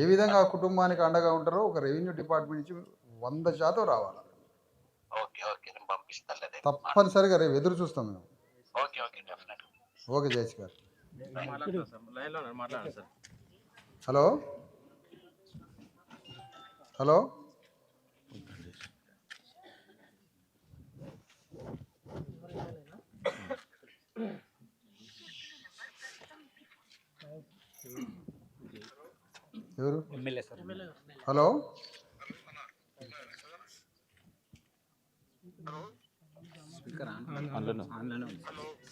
ఏ విధంగా ఆ కుటుంబానికి అండగా ఉంటారో ఒక రెవెన్యూ డిపార్ట్మెంట్ నుంచి 100% రావాలి. తప్పనిసరిగా రేపు ఎదురు చూస్తాం మేము. ఓకే జయస్ గారు. హలో హలో ఎవరు? MLA sir. హలో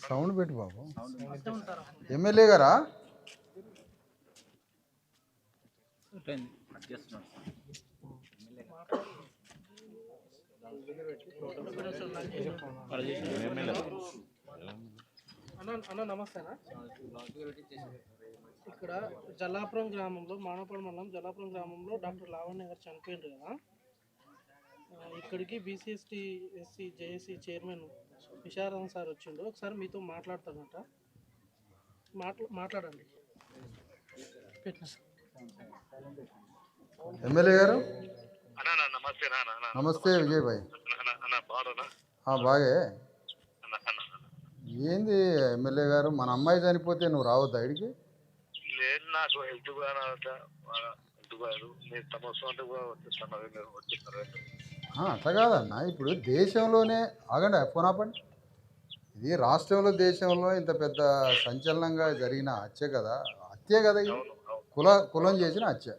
సౌండ్ పెట్టు బాబు. ఎమ్మెల్యే గారా? అన్న నమస్తేనా. ఇక్కడ జల్లాపురం గ్రామంలో, మానవపల్లి మండలం జల్లాపురం గ్రామంలో డాక్టర్ లావణ్య గారు చనిపోయింది కదా. ఇక్కడికి BCST SC JSC chairman Visharadan sir వచ్చిండు. ఒకసారి మీతో మాట్లాడతానంట, మాట్లాడండి. ఎమ్మెల్యే గారు నమస్తే. నమస్తే విజయ్ భాయ్. బాగే. ఏంది ఎమ్మెల్యే గారు, మన అమ్మాయి చనిపోతే నువ్వు రావద్దా ఇడికి? లేదు, నాకు హెల్త్ కాదు. మీరు తమ వచ్చేస్తారు. అట్లా కాదన్న, ఇప్పుడు దేశంలోనే ఆగండి, ఫోన్ ఆపండి. ఇది రాష్ట్రంలో దేశంలో ఇంత పెద్ద సంచలనంగా జరిగిన హత్య కదా. హత్యే కదా ఇది, కులం చేసిన హత్య.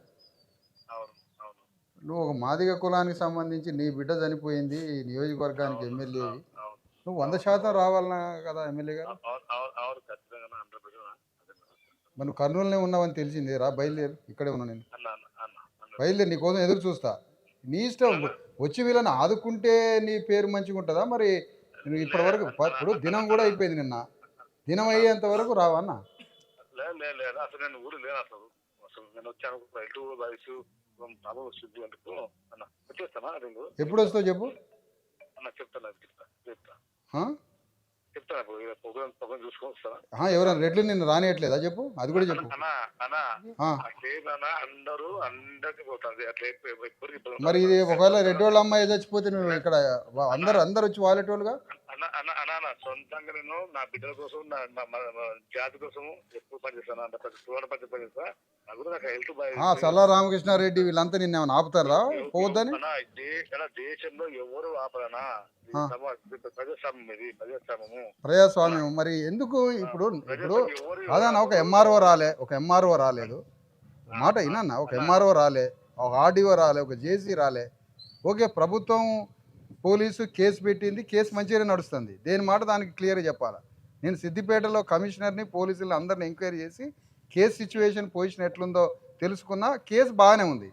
నువ్వు ఒక మాదిగ కులానికి సంబంధించి నీ బిడ్డ చనిపోయింది ఈ నియోజకవర్గానికి ఎమ్మెల్యే అవును. నువ్వు 100% రావాలన్నా కదా ఎమ్మెల్యే గారు. అవును ఖచ్చితంగా 100%. మరి నువ్వు కర్నూలునే ఉన్నావని తెలిసిందే, రా బయలుదేరు, ఇక్కడే ఉన్నా నేను, అన్న అన్న అన్న అన్న బయలుదేరి నీ కోసం ఎదురు చూస్తా. నీ ఇష్టం, వచ్చి వీళ్ళని ఆదుకుంటే నీ పేరు మంచిగా ఉంటుందా మరి. నువ్వు ఇప్పటి వరకు ఇప్పుడు దినం కూడా అయిపోయింది, నిన్న దినం అయ్యేంత వరకు రావన్నా. లేదు అసలు నేను ఊరు లేను అసలు నేను వచ్చాను ఇటు వయసు తల శుద్ధి అందుకు అన్న వచ్చేస్తానా రెండు ఎప్పుడు వస్తావు చెప్పు. అన్న చెప్తాను చెప్తా ఆ? చెప్తాను పొగ చూసుకొని వస్తానా. ఎవరైనా రెడ్లు నిన్ను రానియట్లేదా చెప్పు, అది కూడా చెప్పు. అన్న ఆ. అట్లేదన్నా అందరికి పోతుంది అట్లా ఎప్పుడు మరి ఇది ఒకవేళ రెడ్డి వాళ్ళ అమ్మాయి చచ్చిపోతే నువ్వు ఇక్కడ అందరు వచ్చి వాలేటోళ్ళుగా. అన్న సొంతంగా నేను నా బిడ్డల కోసం నా జాతి కోసం ఎప్పుడు పనిచేస్తాను అంత ప్రతి పనిచేస్తా. నాకు కూడా నాకు హెల్త్ బాగా సల్లా రామకృష్ణారెడ్డి వీళ్ళంతా నిన్ను ఏమైనా ఆపుతారా పోవద్దని. దేశంలో ఎవరు ఆపరనా, ప్రజాస్వామ్యం ఇది ప్రజాస్వామ్యము. ప్రజాస్వామ్యం మరి ఎందుకు ఇప్పుడు అదన్నా ఒక ఎంఆర్ఓ రాలేదు మాట వినన్నా, ఒక ఎంఆర్ఓ రాలే, ఒక ఆర్డీఓ రాలే, ఒక జేసీ రాలే. ఓకే, ప్రభుత్వం పోలీసు కేసు పెట్టింది, కేసు మంచిగానే నడుస్తుంది, దేని మాట దానికి క్లియర్గా చెప్పాలి. నేను సిద్దిపేటలో కమిషనర్ని పోలీసులు అందరిని ఎంక్వైరీ చేసి కేసు సిచ్యువేషన్ పొజిషన్ ఎట్లుందో తెలుసుకున్నా, కేసు బాగానే ఉంది,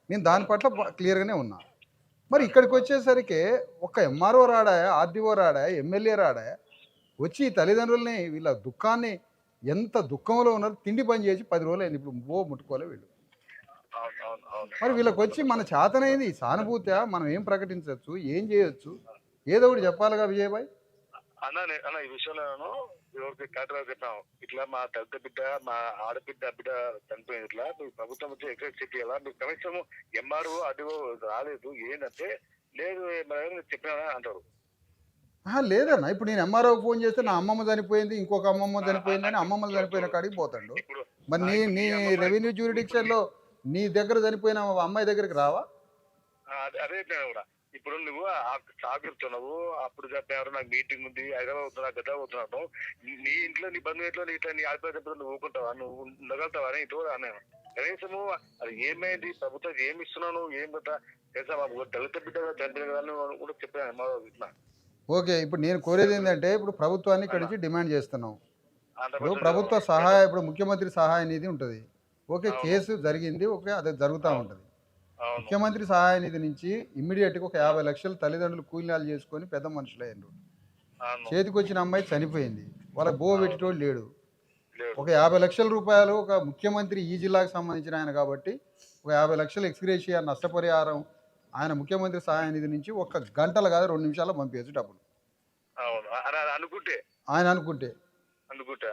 నేను దాని పట్ల క్లియర్గానే ఉన్నా. మరి ఇక్కడికి వచ్చేసరికి ఒక ఎంఆర్ఓ రాడా, ఆర్డీఓ రాడా, ఎమ్మెల్యే రాడా వచ్చి తల్లిదండ్రుల్ని వీళ్ళ దుఃఖాన్ని, ఎంత దుఃఖంలో ఉన్నారు, తిండి పని చేసి 10 రోజులు అయింది, ఇప్పుడు ముట్టుకోలే వీళ్ళు. మరి వీళ్ళకి వచ్చి మన చేతనైంది సానుభూతి మనం ఏం ప్రకటించవచ్చు, ఏం చేయొచ్చు, ఏదో ఒకటి చెప్పాలిగా విజయబాయ్. అన్న ఈ విషయంలో నేను ఎవరికి కరెక్ట్గా చెప్పాను, ఇట్లా మా పెద్ద బిడ్డ మా ఆడబిడ్డ చనిపోయింది, ఇట్లా మీకు ప్రభుత్వం వచ్చి ఎక్కడ చెక్ చేయాలా, మీకు కనీసం ఎంఆర్ఓ అడిగో రాలేదు, ఏంటంటే లేదు చెప్పినా అంటారు. లేదన్నా, ఇప్పుడు నేను ఎంఆర్ఓ ఫోన్ చేస్తే నా అమ్మమ్మ చనిపోయింది, ఇంకొక అమ్మమ్మ చనిపోయింది అని అమ్మమ్మ చనిపోయిన కాడికి పోతాడు. మరి నీ రెవెన్యూ జ్యూరిడిక్షన్లో నీ దగ్గర చనిపోయిన అమ్మాయి దగ్గరికి రావా? అదే కూడా ఇప్పుడు నువ్వు సాగుతున్నావు, అప్పుడు చెప్పారు నాకు మీటింగ్ ఉంది, హైదరాబాద్ అవుతున్నా, గద్దా అవుతున్నావు, నీ ఇంట్లో నీ బంధువు ఇంట్లో నీ ఆడపిల్ల చెప్పిన నువ్వు ఊరుకుంటావా, నువ్వు ఉండగలుగుతావా అని ఇటు నేను కనీసము అది ఏమైంది, ప్రభుత్వం ఏమి ఇస్తున్నావు, ఏం కదా దళిత బిడ్డ కూడా చెప్పాను ఇట్లా. ఓకే, ఇప్పుడు నేను కోరేది ఏంటంటే, ఇప్పుడు ప్రభుత్వాన్ని ఇక్కడి నుంచి డిమాండ్ చేస్తున్నాం. ఇప్పుడు ప్రభుత్వ సహాయ, ఇప్పుడు ముఖ్యమంత్రి సహాయ నిధి ఉంటుంది, ఓకే, కేసు జరిగింది, ఓకే, అది జరుగుతూ ఉంటుంది. ముఖ్యమంత్రి సహాయ నిధి నుంచి ఇమ్మీడియట్గా ఒక 50 లక్షలు తల్లిదండ్రులు కూలీనాలు చేసుకొని పెద్ద మనుషులు అయ్యారు. చేతికి వచ్చిన అమ్మాయి చనిపోయింది, వాళ్ళకి బో పెట్టేటోళ్ళు లేడు. ఒక 50 లక్షల రూపాయలు ఒక ముఖ్యమంత్రి ఈ జిల్లాకు సంబంధించిన ఆయన కాబట్టి ఒక 50 లక్షలు ఎక్స్గ్రేషియా నష్టపరిహారం ఆయన ముఖ్యమంత్రి సహాయ నిధి నుంచి 1 గంటలు కాదు 2 నిమిషాల్లో పంపించచ్చు డబ్బులు. ఆయన అనుకుంటే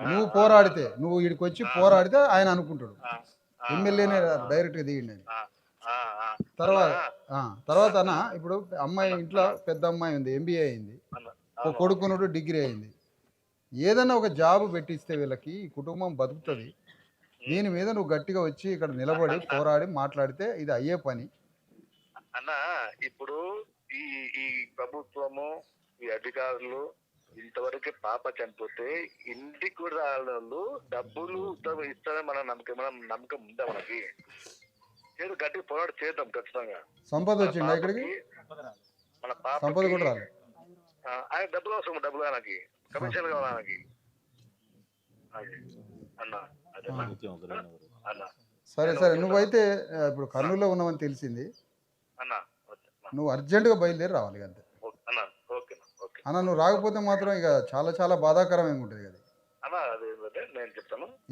నువ్వు పోరాడితే, నువ్వు వీడికి వచ్చి పోరాడితే ఆయన అనుకుంటాడు, ఎమ్మెల్యేనే డైరెక్ట్గా దిగిండి అని. తర్వాత అన్న ఇప్పుడు అమ్మాయి ఇంట్లో పెద్ద అమ్మాయి ఉంది, ఎంబీఏ అయింది, ఒక కొడుకునుడు డిగ్రీ అయింది. ఏదన్నా ఒక జాబ్ పెట్టిస్తే వీళ్ళకి కుటుంబం బతుకుతుంది. దీని మీద నువ్వు గట్టిగా వచ్చి ఇక్కడ నిలబడి పోరాడి మాట్లాడితే ఇది అయ్యే పని. అన్న ఇప్పుడు ఈ ప్రభుత్వము ఈ అధికారులు ఇంతవరకు పాప చనిపోతే ఇంటికి కూడా వాళ్ళు డబ్బులు ఇస్తారని మన నమ్మకం ఉందా మనకి? ఏదో గట్టి పోరాడు చేద్దాం ఖచ్చితంగా. సంపద వచ్చిందా ఇక్కడికి? మన పాప సంపద కూడా రాలేదు. ఆయన డబ్బులు అవసరం, డబ్బులు ఆయనకి కమిషన్ కావాలి ఆయనకి. అన్న సరే నువ్వైతే ఇప్పుడు కర్నూలులో ఉన్నావని తెలిసింది, నువ్వు అర్జెంటుగా బయలుదేరి రావాలి అంతే అన్న. నువ్వు రాకపోతే మాత్రం ఇక చాలా బాధాకరం ఏముంటుంది కదా.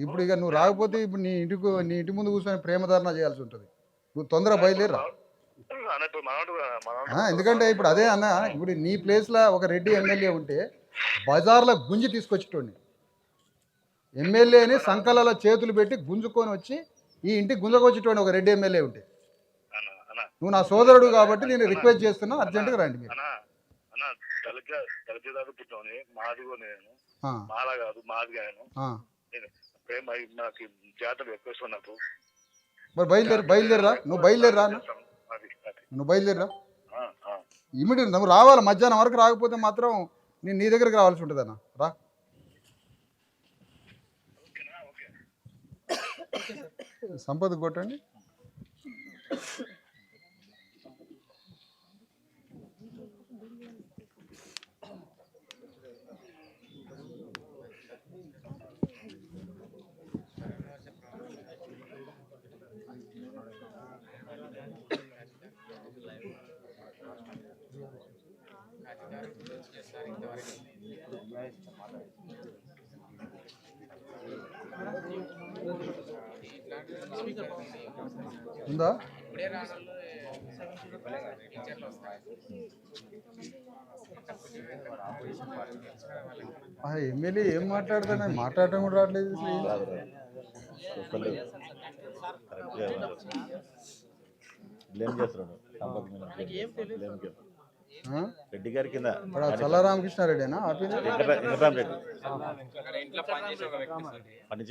ఇప్పుడు ఇక నువ్వు రాకపోతే ఇప్పుడు నీ ఇంటి ముందు కూర్చొని ప్రేమధారణ చేయాల్సి ఉంటుంది. నువ్వు తొందరగా బయలుదేరా. ఎందుకంటే ఇప్పుడు అదే అన్న, ఇప్పుడు నీ ప్లేస్లో ఒక రెడ్డి ఎమ్మెల్యే ఉంటే బజార్లో గుంజి తీసుకొచ్చేటోడిని, ఎమ్మెల్యేని సంకలలో చేతులు పెట్టి గుంజుకొని వచ్చి ఈ ఇంటికి గుంజకొచ్చేటోడిని ఒక రెడ్డి ఎమ్మెల్యే ఉంటే. నువ్వు నా సోదరుడు కాబట్టి నేను రిక్వెస్ట్ చేస్తున్నా, అర్జెంటుగా రండి మీరు. మరి బయలుదేరరా నువ్వు బయలుదేరరా ఇమీడియట్ నువ్వు రావాలి. మధ్యాహ్నం వరకు రాకపోతే మాత్రం నేను నీ దగ్గరికి రావాల్సి ఉంటుంది అన్న. రా. సంపద కొట్టండి. ఉందా? ఎమ్మెల్యే ఏం మాట్లాడతాను, మాట్లాడటం కూడా రావట్లేదు అసలు ఏం? రెడ్డి గారి కింద చల్ల రామకృష్ణారెడ్డినా ఆపింది?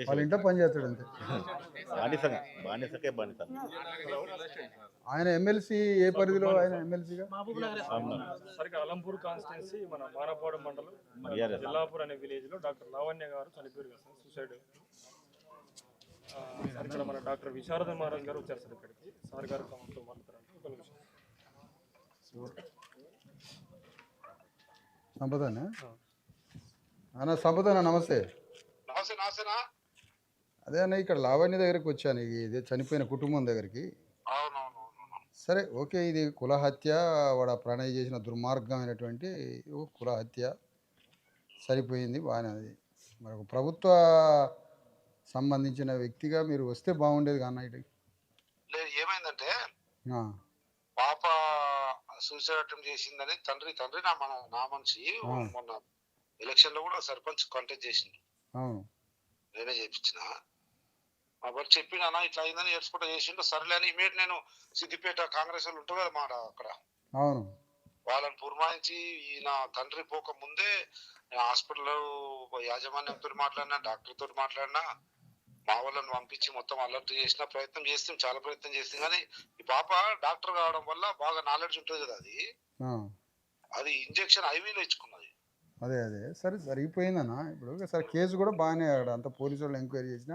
వాళ్ళ ఇంట్లో పని చేస్తాడు అంతే. ఆయన ఎమ్మెల్సీ ఏ పరిధిలో? ఆయన ఎమ్మెల్సీగా సరిగ్గా అలంపూర్ కాన్స్టిట్యున్సీ మన మానపాడు మండలం జిల్లాపూర్ అనే విలేజ్ లో డాక్టర్ లావణ్య గారు చనిపోయారు కదా సార్, సూసైడ్. ఇక్కడ మన డాక్టర్ విశారద మహారాజ్ గారు వచ్చారు సార్ ఇక్కడికి. సార్ గారు కమెంట్లో మాట్లాడతారంటే ఒక నిమిషం. సంపదనా అన్న? సంపదనా నమస్తే. అదే అన్న, ఇక్కడ లావణ్య దగ్గరికి వచ్చాను, ఇదే చనిపోయిన కుటుంబం దగ్గరికి. సరే ఓకే, ఇది కులహత్య, వాడు ప్రణయ్ చేసిన దుర్మార్గమైనటువంటి కులహత్య, సరిపోయింది, బాగానే. అది మరి ఒక ప్రభుత్వ సంబంధించిన వ్యక్తిగా మీరు వస్తే బాగుండేది కానీ ఇటు. ఏమైందంటే పాప సూసైడ్ అటెంప్ట్ చేసిందని తండ్రి నా మనిషి మొన్న ఎలక్షన్ లో కూడా సర్పంచ్ కాంటాక్ట్ చేసింది. నేనే చేయించిన మరి చెప్పినా ఇట్లా అయిందని ఏడ్చుకుంటా చేసిండు. సరేలే అని ఇమీడియట్ నేను సిద్దిపేట కాంగ్రెస్ వాళ్ళు ఉంటారు కదా మాట అక్కడ, వాళ్ళని పురమాయించి ఈయన తండ్రి పోక ముందే హాస్పిటల్ యాజమాన్యంతో మాట్లాడినా, డాక్టర్ తోటి మాట్లాడినా, మా వాళ్ళని పంపించి మొత్తం అలర్ట్ చేసిన ప్రయత్నం చేస్తాం, చాలా ప్రయత్నం చేస్తాం. కానీ ఈ పాప డాక్టర్ కావడం వల్ల బాగా నాలెడ్జ్ ఉంటుంది కదా, అది ఇంజెక్షన్ ఐవీలో ఇచ్చుకున్నది. అదే సరే సరిపోయిందన్నా. ఇప్పుడు సరే కేసు కూడా బాగానే, అక్కడ అంతా పోలీసు వాళ్ళు ఎంక్వైరీ చేసిన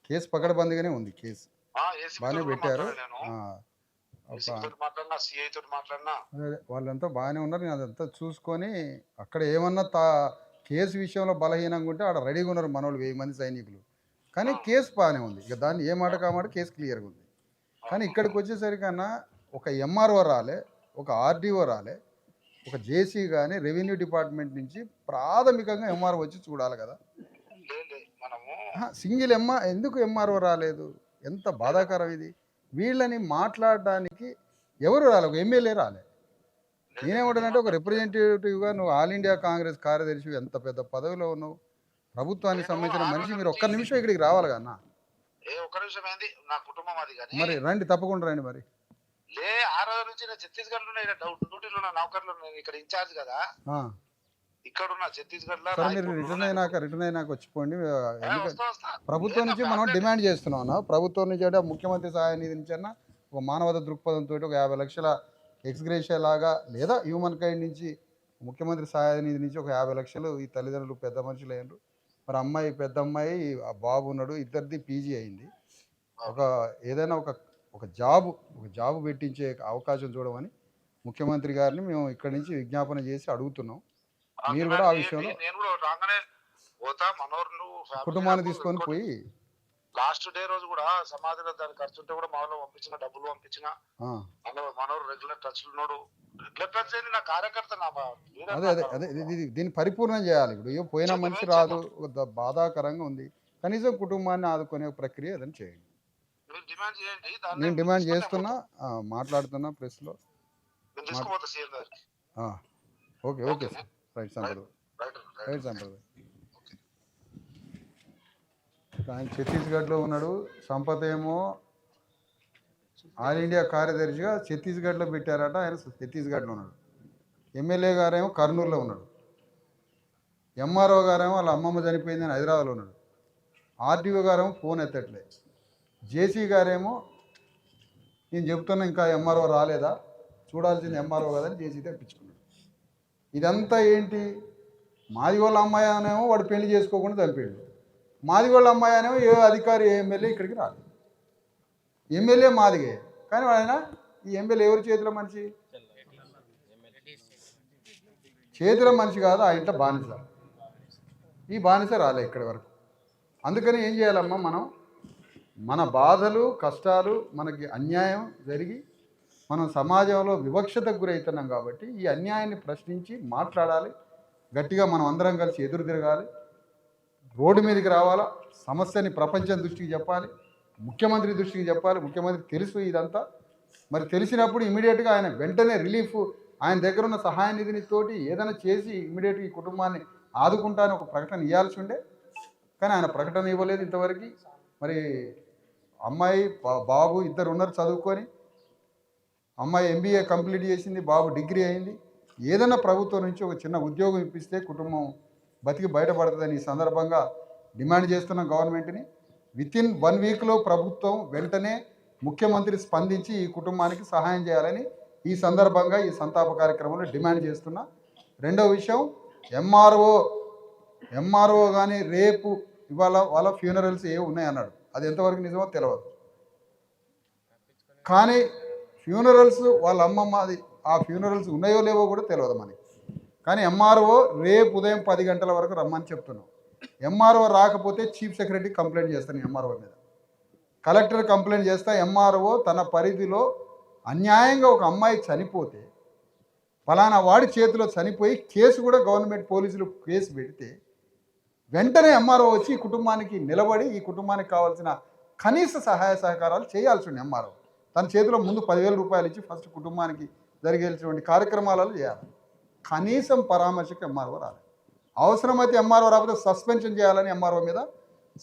కేసు పకడ్బందీగానే ఉంది, కేసు బాగానే పెట్టారు. వాళ్ళంతా బాగానే ఉన్నారు. నేను అదంతా చూసుకొని అక్కడ ఏమన్నా కేసు విషయంలో బలహీనంగా ఉంటే ఆడ రెడీగా ఉన్నారు మనోళ్ళు 1000 మంది సైనికులు. కానీ కేసు బాగానే ఉంది, ఇక దాన్ని ఏ మాట కామాట కేసు క్లియర్గా ఉంది. కానీ ఇక్కడికి వచ్చేసరికన్నా ఒక ఎంఆర్ఓ రాలే, ఒక ఆర్డీఓ రాలే, ఒక జేసీ కానీ రెవెన్యూ డిపార్ట్మెంట్ నుంచి ప్రాథమికంగా ఎంఆర్ఓ వచ్చి చూడాలి కదా. సింగిల్ ఎందుకు ఎంఆర్ఓ రాలేదు? ఎంత బాధాకరం ఇది. వీళ్ళని మాట్లాడడానికి ఎవరు రాలే, ఒక ఎమ్మెల్యే రాలే. నేనేమంటానంటే ఒక రిప్రజెంటేటివ్గా నువ్వు ఆల్ ఇండియా కాంగ్రెస్ కార్యదర్శి, ఎంత పెద్ద పదవిలో ఉన్నావు, ప్రభుత్వానికి సంబంధించిన మనిషి, మీరు ఒక్క నిమిషం ఇక్కడికి రావాలి కన్నా. మరి రండి, తప్పకుండా రండి. మరి ఆ రోజు నుంచి ఛత్తీస్గఢ్ లో డ్యూటీలో నౌకర్లు ఇక్కడ ఇన్ఛార్జ్ కదా, ఇక్కడ ఉన్న ఛత్తీస్గఢ్ లో. మీరు రిటర్న్ అయినాక వచ్చిపోండి. ప్రభుత్వం నుంచి మనం డిమాండ్ చేస్తున్నాం, ప్రభుత్వం నుంచి అంటే ముఖ్యమంత్రి సహాయ నిధి నుంచి అన్నా ఒక మానవత దృక్పథంతో ఒక 50 లక్షల ఎక్స్గ్రేషియా లాగా, లేదా హ్యూమన్ కైండ్ నుంచి ముఖ్యమంత్రి సహాయ నిధి నుంచి ఒక 50 లక్షలు ఈ తల్లిదండ్రులు పెద్ద మనుషులు అయ్యారు. మరి అమ్మాయి, పెద్ద అమ్మాయి, ఆ బాబు ఉన్నాడు, ఇద్దరిది పీజీ అయింది. ఏదైనా ఒక జాబు పెట్టించే అవకాశం చూడమని ముఖ్యమంత్రి గారిని మేము ఇక్కడి నుంచి విజ్ఞాపన చేసి అడుగుతున్నాం. మీరు కూడా ఆ విషయంలో కుటుంబాన్ని తీసుకొని పోయి లాస్ట్ డే రోజు కూడా సమాధిలో దాని ఖర్చు ఉంటే కూడా మాలో పంపించిన, డబ్బులు పంపించిన, మనోరు రెగ్యులర్ టచ్ ఉన్నాడు. రెగ్యులర్ టచ్ అయింది నా కార్యకర్త. అదే దీన్ని పరిపూర్ణం చేయాలి. ఇప్పుడు పోయిన మనిషి రాదు, బాధాకరంగా ఉంది. కనీసం కుటుంబాన్ని ఆదుకునే ప్రక్రియ ఏదైనా చేయండి. నేను డిమాండ్ చేస్తున్నా, మాట్లాడుతున్నా ప్రెస్లో. ఓకే సార్, రైట్ సంపద. ఆయన ఛత్తీస్గఢ్లో ఉన్నాడు. సంపద ఏమో ఆల్ ఇండియా కార్యదర్శిగా ఛత్తీస్గఢ్లో పెట్టారట, ఆయన ఛత్తీస్గఢ్లో ఉన్నాడు. ఎమ్మెల్యే గారేమో కర్నూలులో ఉన్నాడు. ఎంఆర్ఓ గారేమో వాళ్ళ అమ్మమ్మ చనిపోయిందని హైదరాబాద్లో ఉన్నాడు. ఆర్డీఓ గారేమో ఫోన్ ఎత్తట్లే. జేసీ గారేమో నేను చెప్తున్నా ఇంకా ఎంఆర్ఓ రాలేదా, చూడాల్సింది ఎంఆర్ఓ కదని జేసీ తెప్పించుకున్నాడు. ఇదంతా ఏంటి? మాదిగోళ్ళ అమ్మాయి అనేమో వాడు పెళ్లి చేసుకోకుండా చంపాడు. మాదిగోళ్ళ అమ్మాయి అనేమో ఏ అధికారి, ఏ ఎమ్మెల్యే ఇక్కడికి రాదు. ఎమ్మెల్యే మాదిగే, కానీ ఆయన ఈ ఎమ్మెల్యే ఎవరి చేతిలో మనిషి? చేతిలో మనిషి కాదు, ఆ ఇంట్లో బానిస. ఈ బానిస రాలే ఇక్కడి వరకు. అందుకని ఏం చేయాలమ్మా, మనం మన బాధలు, కష్టాలు, మనకి అన్యాయం జరిగి మనం సమాజంలో వివక్షతకు గురవుతున్నాం కాబట్టి ఈ అన్యాయాన్ని ప్రశ్నించి మాట్లాడాలి. గట్టిగా మనం అందరం కలిసి ఎదురు తిరగాలి, రోడ్డు మీదకి రావాలా, సమస్యని ప్రపంచం దృష్టికి చెప్పాలి. ముఖ్యమంత్రి దృష్టికి చెప్పాలి. ముఖ్యమంత్రి తెలుసు ఇదంతా. మరి తెలిసినప్పుడు ఇమీడియట్గా ఆయన వెంటనే రిలీఫ్, ఆయన దగ్గర ఉన్న సహాయ నిధిని తోటి ఏదైనా చేసి ఇమీడియట్గా ఈ కుటుంబాన్ని ఆదుకుంటానని ఒక ప్రకటన ఇవ్వాల్సి ఉండే. కానీ ఆయన ప్రకటన ఇవ్వలేదు ఇంతవరకు. మరి అమ్మాయి బాబు ఇద్దరు ఉన్నారు చదువుకొని. అమ్మాయి MBA కంప్లీట్ చేసింది, బాబు డిగ్రీ అయింది. ఏదైనా ప్రభుత్వం నుంచి ఒక చిన్న ఉద్యోగం ఇప్పిస్తే కుటుంబం బతికి బయటపడుతుందని ఈ సందర్భంగా డిమాండ్ చేస్తున్నాం గవర్నమెంట్ని. వితిన్ 1 వీక్లో ప్రభుత్వం వెంటనే ముఖ్యమంత్రి స్పందించి ఈ కుటుంబానికి సహాయం చేయాలని ఈ సందర్భంగా ఈ సంతాప కార్యక్రమంలో డిమాండ్ చేస్తున్నా. రెండవ విషయం, ఎంఆర్ఓ కానీ రేపు ఇవాళ వాళ్ళ ఫ్యూనరల్స్ ఏ ఉన్నాయన్నాడు. అది ఎంతవరకు నిజమో తెలియదు. కానీ ఫ్యూనరల్స్ వాళ్ళ అమ్మమ్మది ఆ ఫ్యూనరల్స్ ఉన్నాయో లేవో కూడా తెలియదు మనకి. కానీ ఎంఆర్ఓ రేపు ఉదయం 10 గంటల వరకు రమ్మని చెప్తున్నాం. ఎంఆర్ఓ రాకపోతే చీఫ్ సెక్రటరీ కంప్లైంట్ చేస్తాను ఎంఆర్ఓ మీద. కలెక్టర్ కంప్లైంట్ చేస్తా. ఎంఆర్ఓ తన పరిధిలో అన్యాయంగా ఒక అమ్మాయి చనిపోతే, ఫలానా వాడి చేతిలో చనిపోయి కేసు కూడా గవర్నమెంట్ పోలీసులు కేసు పెడితే వెంటనే ఎంఆర్ఓ వచ్చి ఈ కుటుంబానికి నిలబడి ఈ కుటుంబానికి కావాల్సిన కనీస సహాయ సహకారాలు చేయాల్సి ఉంది. ఎంఆర్ఓ తన చేతిలో ముందు 10,000 రూపాయలు ఇచ్చి ఫస్ట్ కుటుంబానికి జరిగేటువంటి కార్యక్రమాలను చేయాలి. కనీసం పరామర్శకు ఎంఆర్ఓ రాలేదు. అవసరమైతే ఎంఆర్ఓ రాకపోతే సస్పెన్షన్ చేయాలని ఎంఆర్ఓ మీద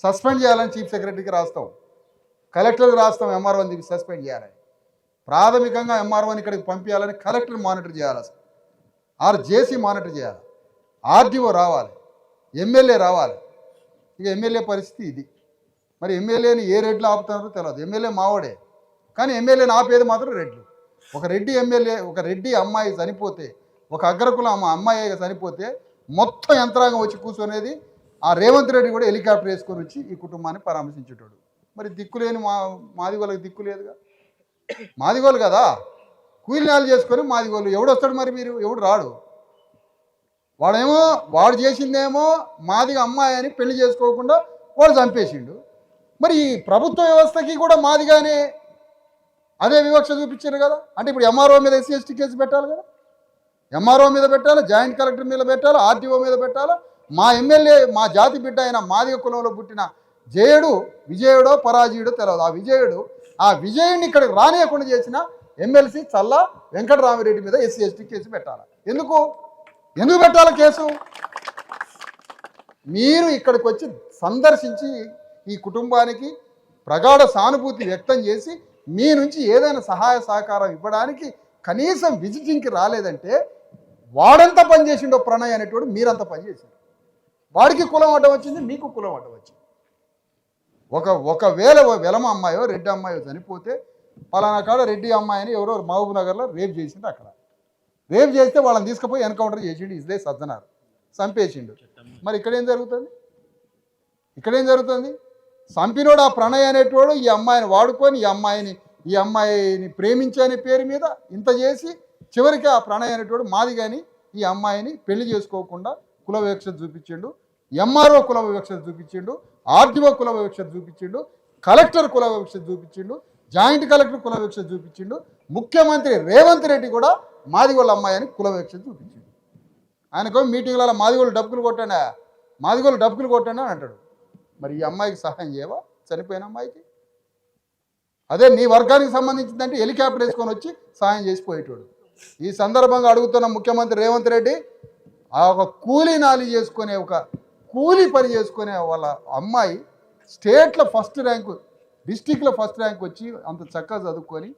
సస్పెండ్ చేయాలని చీఫ్ సెక్రటరీకి రాస్తాం, కలెక్టర్కి రాస్తాం. ఎంఆర్ఓని సస్పెండ్ చేయాలని, ప్రాథమికంగా ఎంఆర్ఓని ఇక్కడికి పంపించాలని కలెక్టర్ మానిటర్ చేయాలి, అసలు జేసీ మానిటర్ చేయాలి, ఆర్డీఓ రావాలి, ఎమ్మెల్యే రావాలి. ఇక ఎమ్మెల్యే పరిస్థితి ఇది. మరి ఎమ్మెల్యేని ఏ రెడ్లు ఆపుతున్నారో తెలియదు. ఎమ్మెల్యే మావాడే, కానీ ఎమ్మెల్యేని ఆపేది మాత్రం రెడ్లు. ఒక రెడ్డి ఎమ్మెల్యే, ఒక రెడ్డి అమ్మాయి చనిపోతే, ఒక అగ్రకుల అమ్మాయి చనిపోతే మొత్తం యంత్రాంగం వచ్చి కూర్చునేది. ఆ రేవంత్ రెడ్డి కూడా హెలికాప్టర్ వేసుకొని వచ్చి ఈ కుటుంబాన్ని పరామర్శించేటోడు. మరి దిక్కులేని మాదిగోళ్ళకి దిక్కు లేదుగా. మాదిగోళ్ళు కదా, కూలినాలు చేసుకొని మాదిగోళ్ళు. ఎవడు వస్తాడు మరి? మీరు ఎవడు రాడు. వాడు చేసిందేమో మాదిగ అమ్మాయి అని పెళ్లి చేసుకోకుండా వాడు చంపేసిండు. మరి ఈ ప్రభుత్వ వ్యవస్థకి కూడా మాదిగానే అదే వివక్ష చూపించారు కదా. అంటే ఇప్పుడు ఎంఆర్ఓ మీద SC/ST కేసు పెట్టాలి కదా. ఎంఆర్ఓ మీద పెట్టాలి, జాయింట్ కలెక్టర్ మీద పెట్టాలి, ఆర్డీఓ మీద పెట్టాలి. మా ఎమ్మెల్యే మా జాతి బిడ్డ అయిన మాదిగ కులంలో పుట్టిన విజయుడో పరాజయుడో తెలియదు. ఆ విజయుడిని ఇక్కడికి రానియకుండా చేసిన ఎమ్మెల్సీ చల్లా వెంకటరామిరెడ్డి మీద SC/ST కేసు పెట్టాలి. ఎందుకు పెట్టాలి కేసు? మీరు ఇక్కడికి వచ్చి సందర్శించి ఈ కుటుంబానికి ప్రగాఢ సానుభూతి వ్యక్తం చేసి మీ నుంచి ఏదైనా సహాయ సహకారం ఇవ్వడానికి కనీసం విజిటింగ్కి రాలేదంటే వాడంతా పనిచేసిండో ప్రణయ్ అనేటోడు మీరంతా పనిచేసారు. వాడికి కులం అడ్డం వచ్చింది, మీకు కులం అడ్డం వచ్చింది. ఒకవేళ వెలమ అమ్మాయో రెడ్డి అమ్మాయో చనిపోతే పలానా కాడ రెడ్డి అమ్మాయిని ఎవరో మహబూబ్ నగర్లో రేప్ చేసిండు. అక్కడ రేప్ చేస్తే వాళ్ళని తీసుకుపోయి ఎన్కౌంటర్ చేసిండు ఇదే సజ్జనారు, చంపేసిండు. మరి ఇక్కడేం జరుగుతుంది? చంపినోడు ఆ ప్రణయ్ అనేటోడు ఈ అమ్మాయిని వాడుకొని ఈ అమ్మాయిని ప్రేమించే పేరు మీద ఇంత చేసి చివరికి ఆ ప్రణయ్ అనేటోడు మాది కానీ ఈ అమ్మాయిని పెళ్లి చేసుకోకుండా కుల వివక్ష చూపించిండు. ఎంఆర్ఓ కుల వివక్ష చూపించిండు, ఆర్డీఓ కుల వివక్ష చూపించిండు, కలెక్టర్ కుల వివక్ష చూపించిండు, జాయింట్ కలెక్టర్ కుల వివక్ష చూపించిండు. ముఖ్యమంత్రి రేవంత్ రెడ్డి కూడా మాదిగోళ్ళ అమ్మాయిని కుల వివక్ష చూపించిండు. ఆయనకు మీటింగ్లలో మాదిగోళ్ళు డబ్బులు కొట్టండి అని అంటాడు. మరి ఈ అమ్మాయికి సహాయం చేయవా? చనిపోయిన అమ్మాయికి అదే నీ వర్గానికి సంబంధించిందంటే హెలికాప్టర్ వేసుకొని వచ్చి సహాయం చేసిపోయేటోడు. ఈ సందర్భంగా అడుగుతున్న ముఖ్యమంత్రి రేవంత్ రెడ్డి, ఆ ఒక కూలీ పని చేసుకునే వాళ్ళ అమ్మాయి స్టేట్లో ఫస్ట్ ర్యాంకు, డిస్టిక్లో ఫస్ట్ ర్యాంక్ వచ్చి అంత చక్కగా చదువుకొని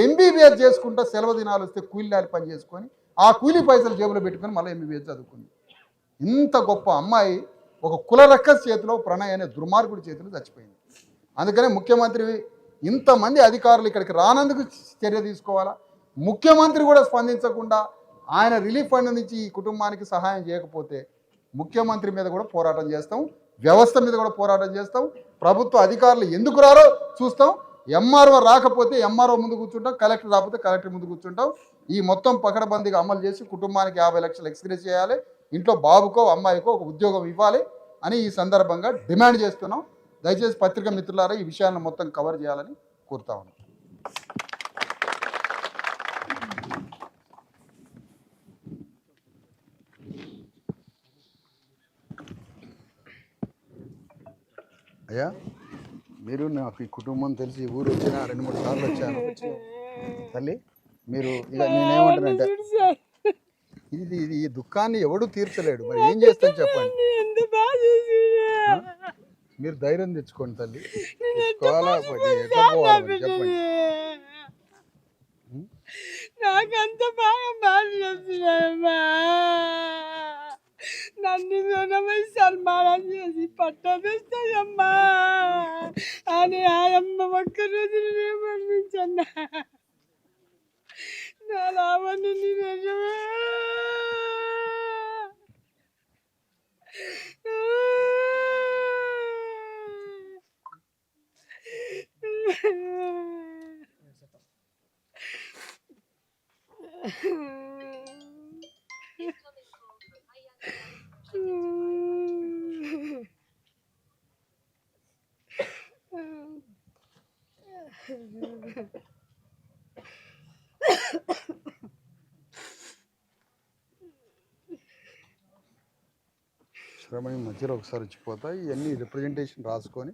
MBBS చేసుకుంటా సెలవు దినాలు వస్తే కూలీనాలి పని చేసుకొని ఆ కూలీ పైసలు జేబులో పెట్టుకొని మళ్ళీ MBBS చదువుకుంది. ఇంత గొప్ప అమ్మాయి ఒక కుల రక్కస్ చేతిలో, ప్రణయ్ అనే దుర్మార్గుడి చేతిలో చచ్చిపోయింది. అందుకనే ముఖ్యమంత్రి ఇంతమంది అధికారులు ఇక్కడికి రానందుకు చర్య తీసుకోవాలా. ముఖ్యమంత్రి కూడా స్పందించకుండా ఆయన రిలీఫ్ ఫండ్ నుంచి ఈ కుటుంబానికి సహాయం చేయకపోతే ముఖ్యమంత్రి మీద కూడా పోరాటం చేస్తాం, వ్యవస్థ మీద కూడా పోరాటం చేస్తాం. ప్రభుత్వ అధికారులు ఎందుకు రారో చూస్తాం. ఎంఆర్ఓ రాకపోతే ఎంఆర్ఓ ముందు కూర్చుంటాం, కలెక్టర్ రాకపోతే కలెక్టర్ ముందు కూర్చుంటాం. ఈ మొత్తం పకడ్బందీగా అమలు చేసి కుటుంబానికి 50 లక్షలు ఎక్స్గ్రేస్ చేయాలి, ఇంట్లో బాబుకో అమ్మాయికో ఒక ఉద్యోగం ఇవ్వాలి అని ఈ సందర్భంగా డిమాండ్ చేస్తున్నాం. దయచేసి పత్రికా మిత్రులారా ఈ విషయాలను మొత్తం కవర్ చేయాలని కోరుతా ఉన్నాం. అయ్యా మీరు నాకు ఈ కుటుంబం తెలిసి ఈ ఊరు వచ్చిన 2-3 సార్లు వచ్చాను తల్లి. మీరు ఇక నేనేమంటానంటే ఇది ఈ దుఃఖాన్ని ఎవడు తీర్చలేడు, మరి ఏం చేస్తాను చెప్పండి. మీరు ధైర్యం తెచ్చుకోండి తల్లి, తెచ్చుకోవాలా ఎట్లా పోవాలి మరి చెప్పండి. నాకంత బాగా మాట్లాడుతున్నాయమ్మా, నన్ను రుణమై సన్మానం చేసి పట్టబెస్తాయమ్మా అని ఆయమ్మ ఒక్క రోజు పంపించన్నా. నా లావణ్య నిజమే శ్రమ మధ్యలో ఒకసారి వచ్చిపోతాయి. ఇవన్నీ రిప్రజెంటేషన్ రాసుకొని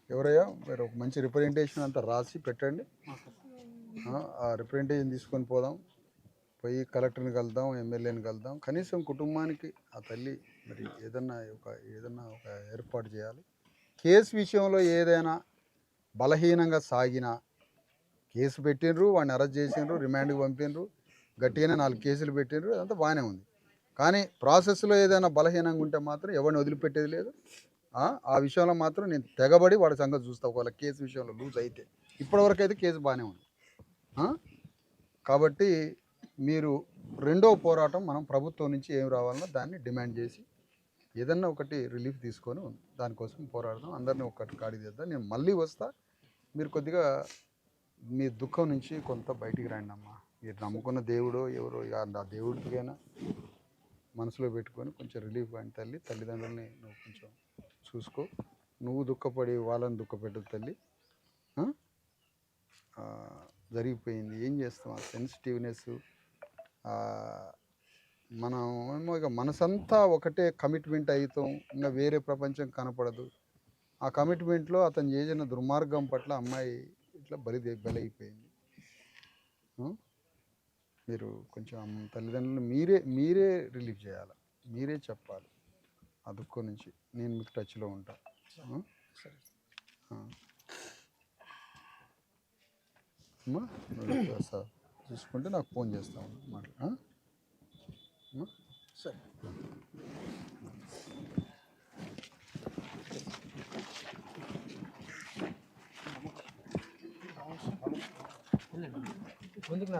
ఎవరయ్యా మీరు ఒక మంచి రిప్రజెంటేషన్ అంతా రాసి పెట్టండి. ఆ రిప్రజెంటేషన్ తీసుకొని పోదాం, పోయి కలెక్టర్ని కలుద్దాం, ఎమ్మెల్యేని కలుద్దాం. కనీసం కుటుంబానికి ఆ తల్లి మరి ఏదన్నా ఒక ఏర్పాటు చేయాలి. కేసు విషయంలో ఏదైనా బలహీనంగా సాగినా కేసు పెట్టినరు, వాడిని అరెస్ట్ చేసినారు, రిమాండ్కి పంపినరు, గట్టిగానే 4 కేసులు పెట్టినరు, అదంతా బాగానే ఉంది. కానీ ప్రాసెస్లో ఏదైనా బలహీనంగా ఉంటే మాత్రం ఎవరిని వదిలిపెట్టేది లేదు. ఆ విషయంలో మాత్రం నేను తెగబడి వాడి సంగతి చూస్తా. ఒకవేళ కేసు విషయంలో లూజ్ అయితే, ఇప్పటివరకు అయితే కేసు బాగానే ఉంది. కాబట్టి మీరు రెండో పోరాటం మనం ప్రభుత్వం నుంచి ఏం రావాలన్నా దాన్ని డిమాండ్ చేసి ఏదన్నా ఒకటి రిలీఫ్ తీసుకొని దానికోసం పోరాడదాం, అందరినీ ఒక్కటి కాడి చేద్దాం. నేను మళ్ళీ వస్తా, మీరు కొద్దిగా మీ దుఃఖం నుంచి కొంత బయటికి రండి అమ్మా. మీరు నమ్ముకున్న దేవుడో ఎవరో ఆ దేవుడికైనా మనసులో పెట్టుకొని కొంచెం రిలీఫ్ అండి తల్లి. తల్లిదండ్రులని నువ్వు కొంచెం చూసుకో, నువ్వు దుఃఖపడి వాళ్ళని దుఃఖపెట్టదు తల్లి. జరిగిపోయింది, ఏం చేస్తాం. ఆ సెన్సిటివ్నెస్ మనం ఏమో ఇక మనసంతా ఒకటే కమిట్మెంట్ అవుతాం, ఇంకా వేరే ప్రపంచం కనపడదు. ఆ కమిట్మెంట్లో అతను చేసిన దుర్మార్గం పట్ల అమ్మాయి ఇట్లా బలైపోయింది. మీరు కొంచెం తల్లిదండ్రులు మీరే రిలీఫ్ చేయాలి, మీరే చెప్పాలి ఆ దుఃఖం నుంచి. నేను మీకు టచ్లో ఉంటాను. అమ్మా సార్ చూసుకుంటే నాకు ఫోన్ చేస్తాను మాట. సరే. ముందుకు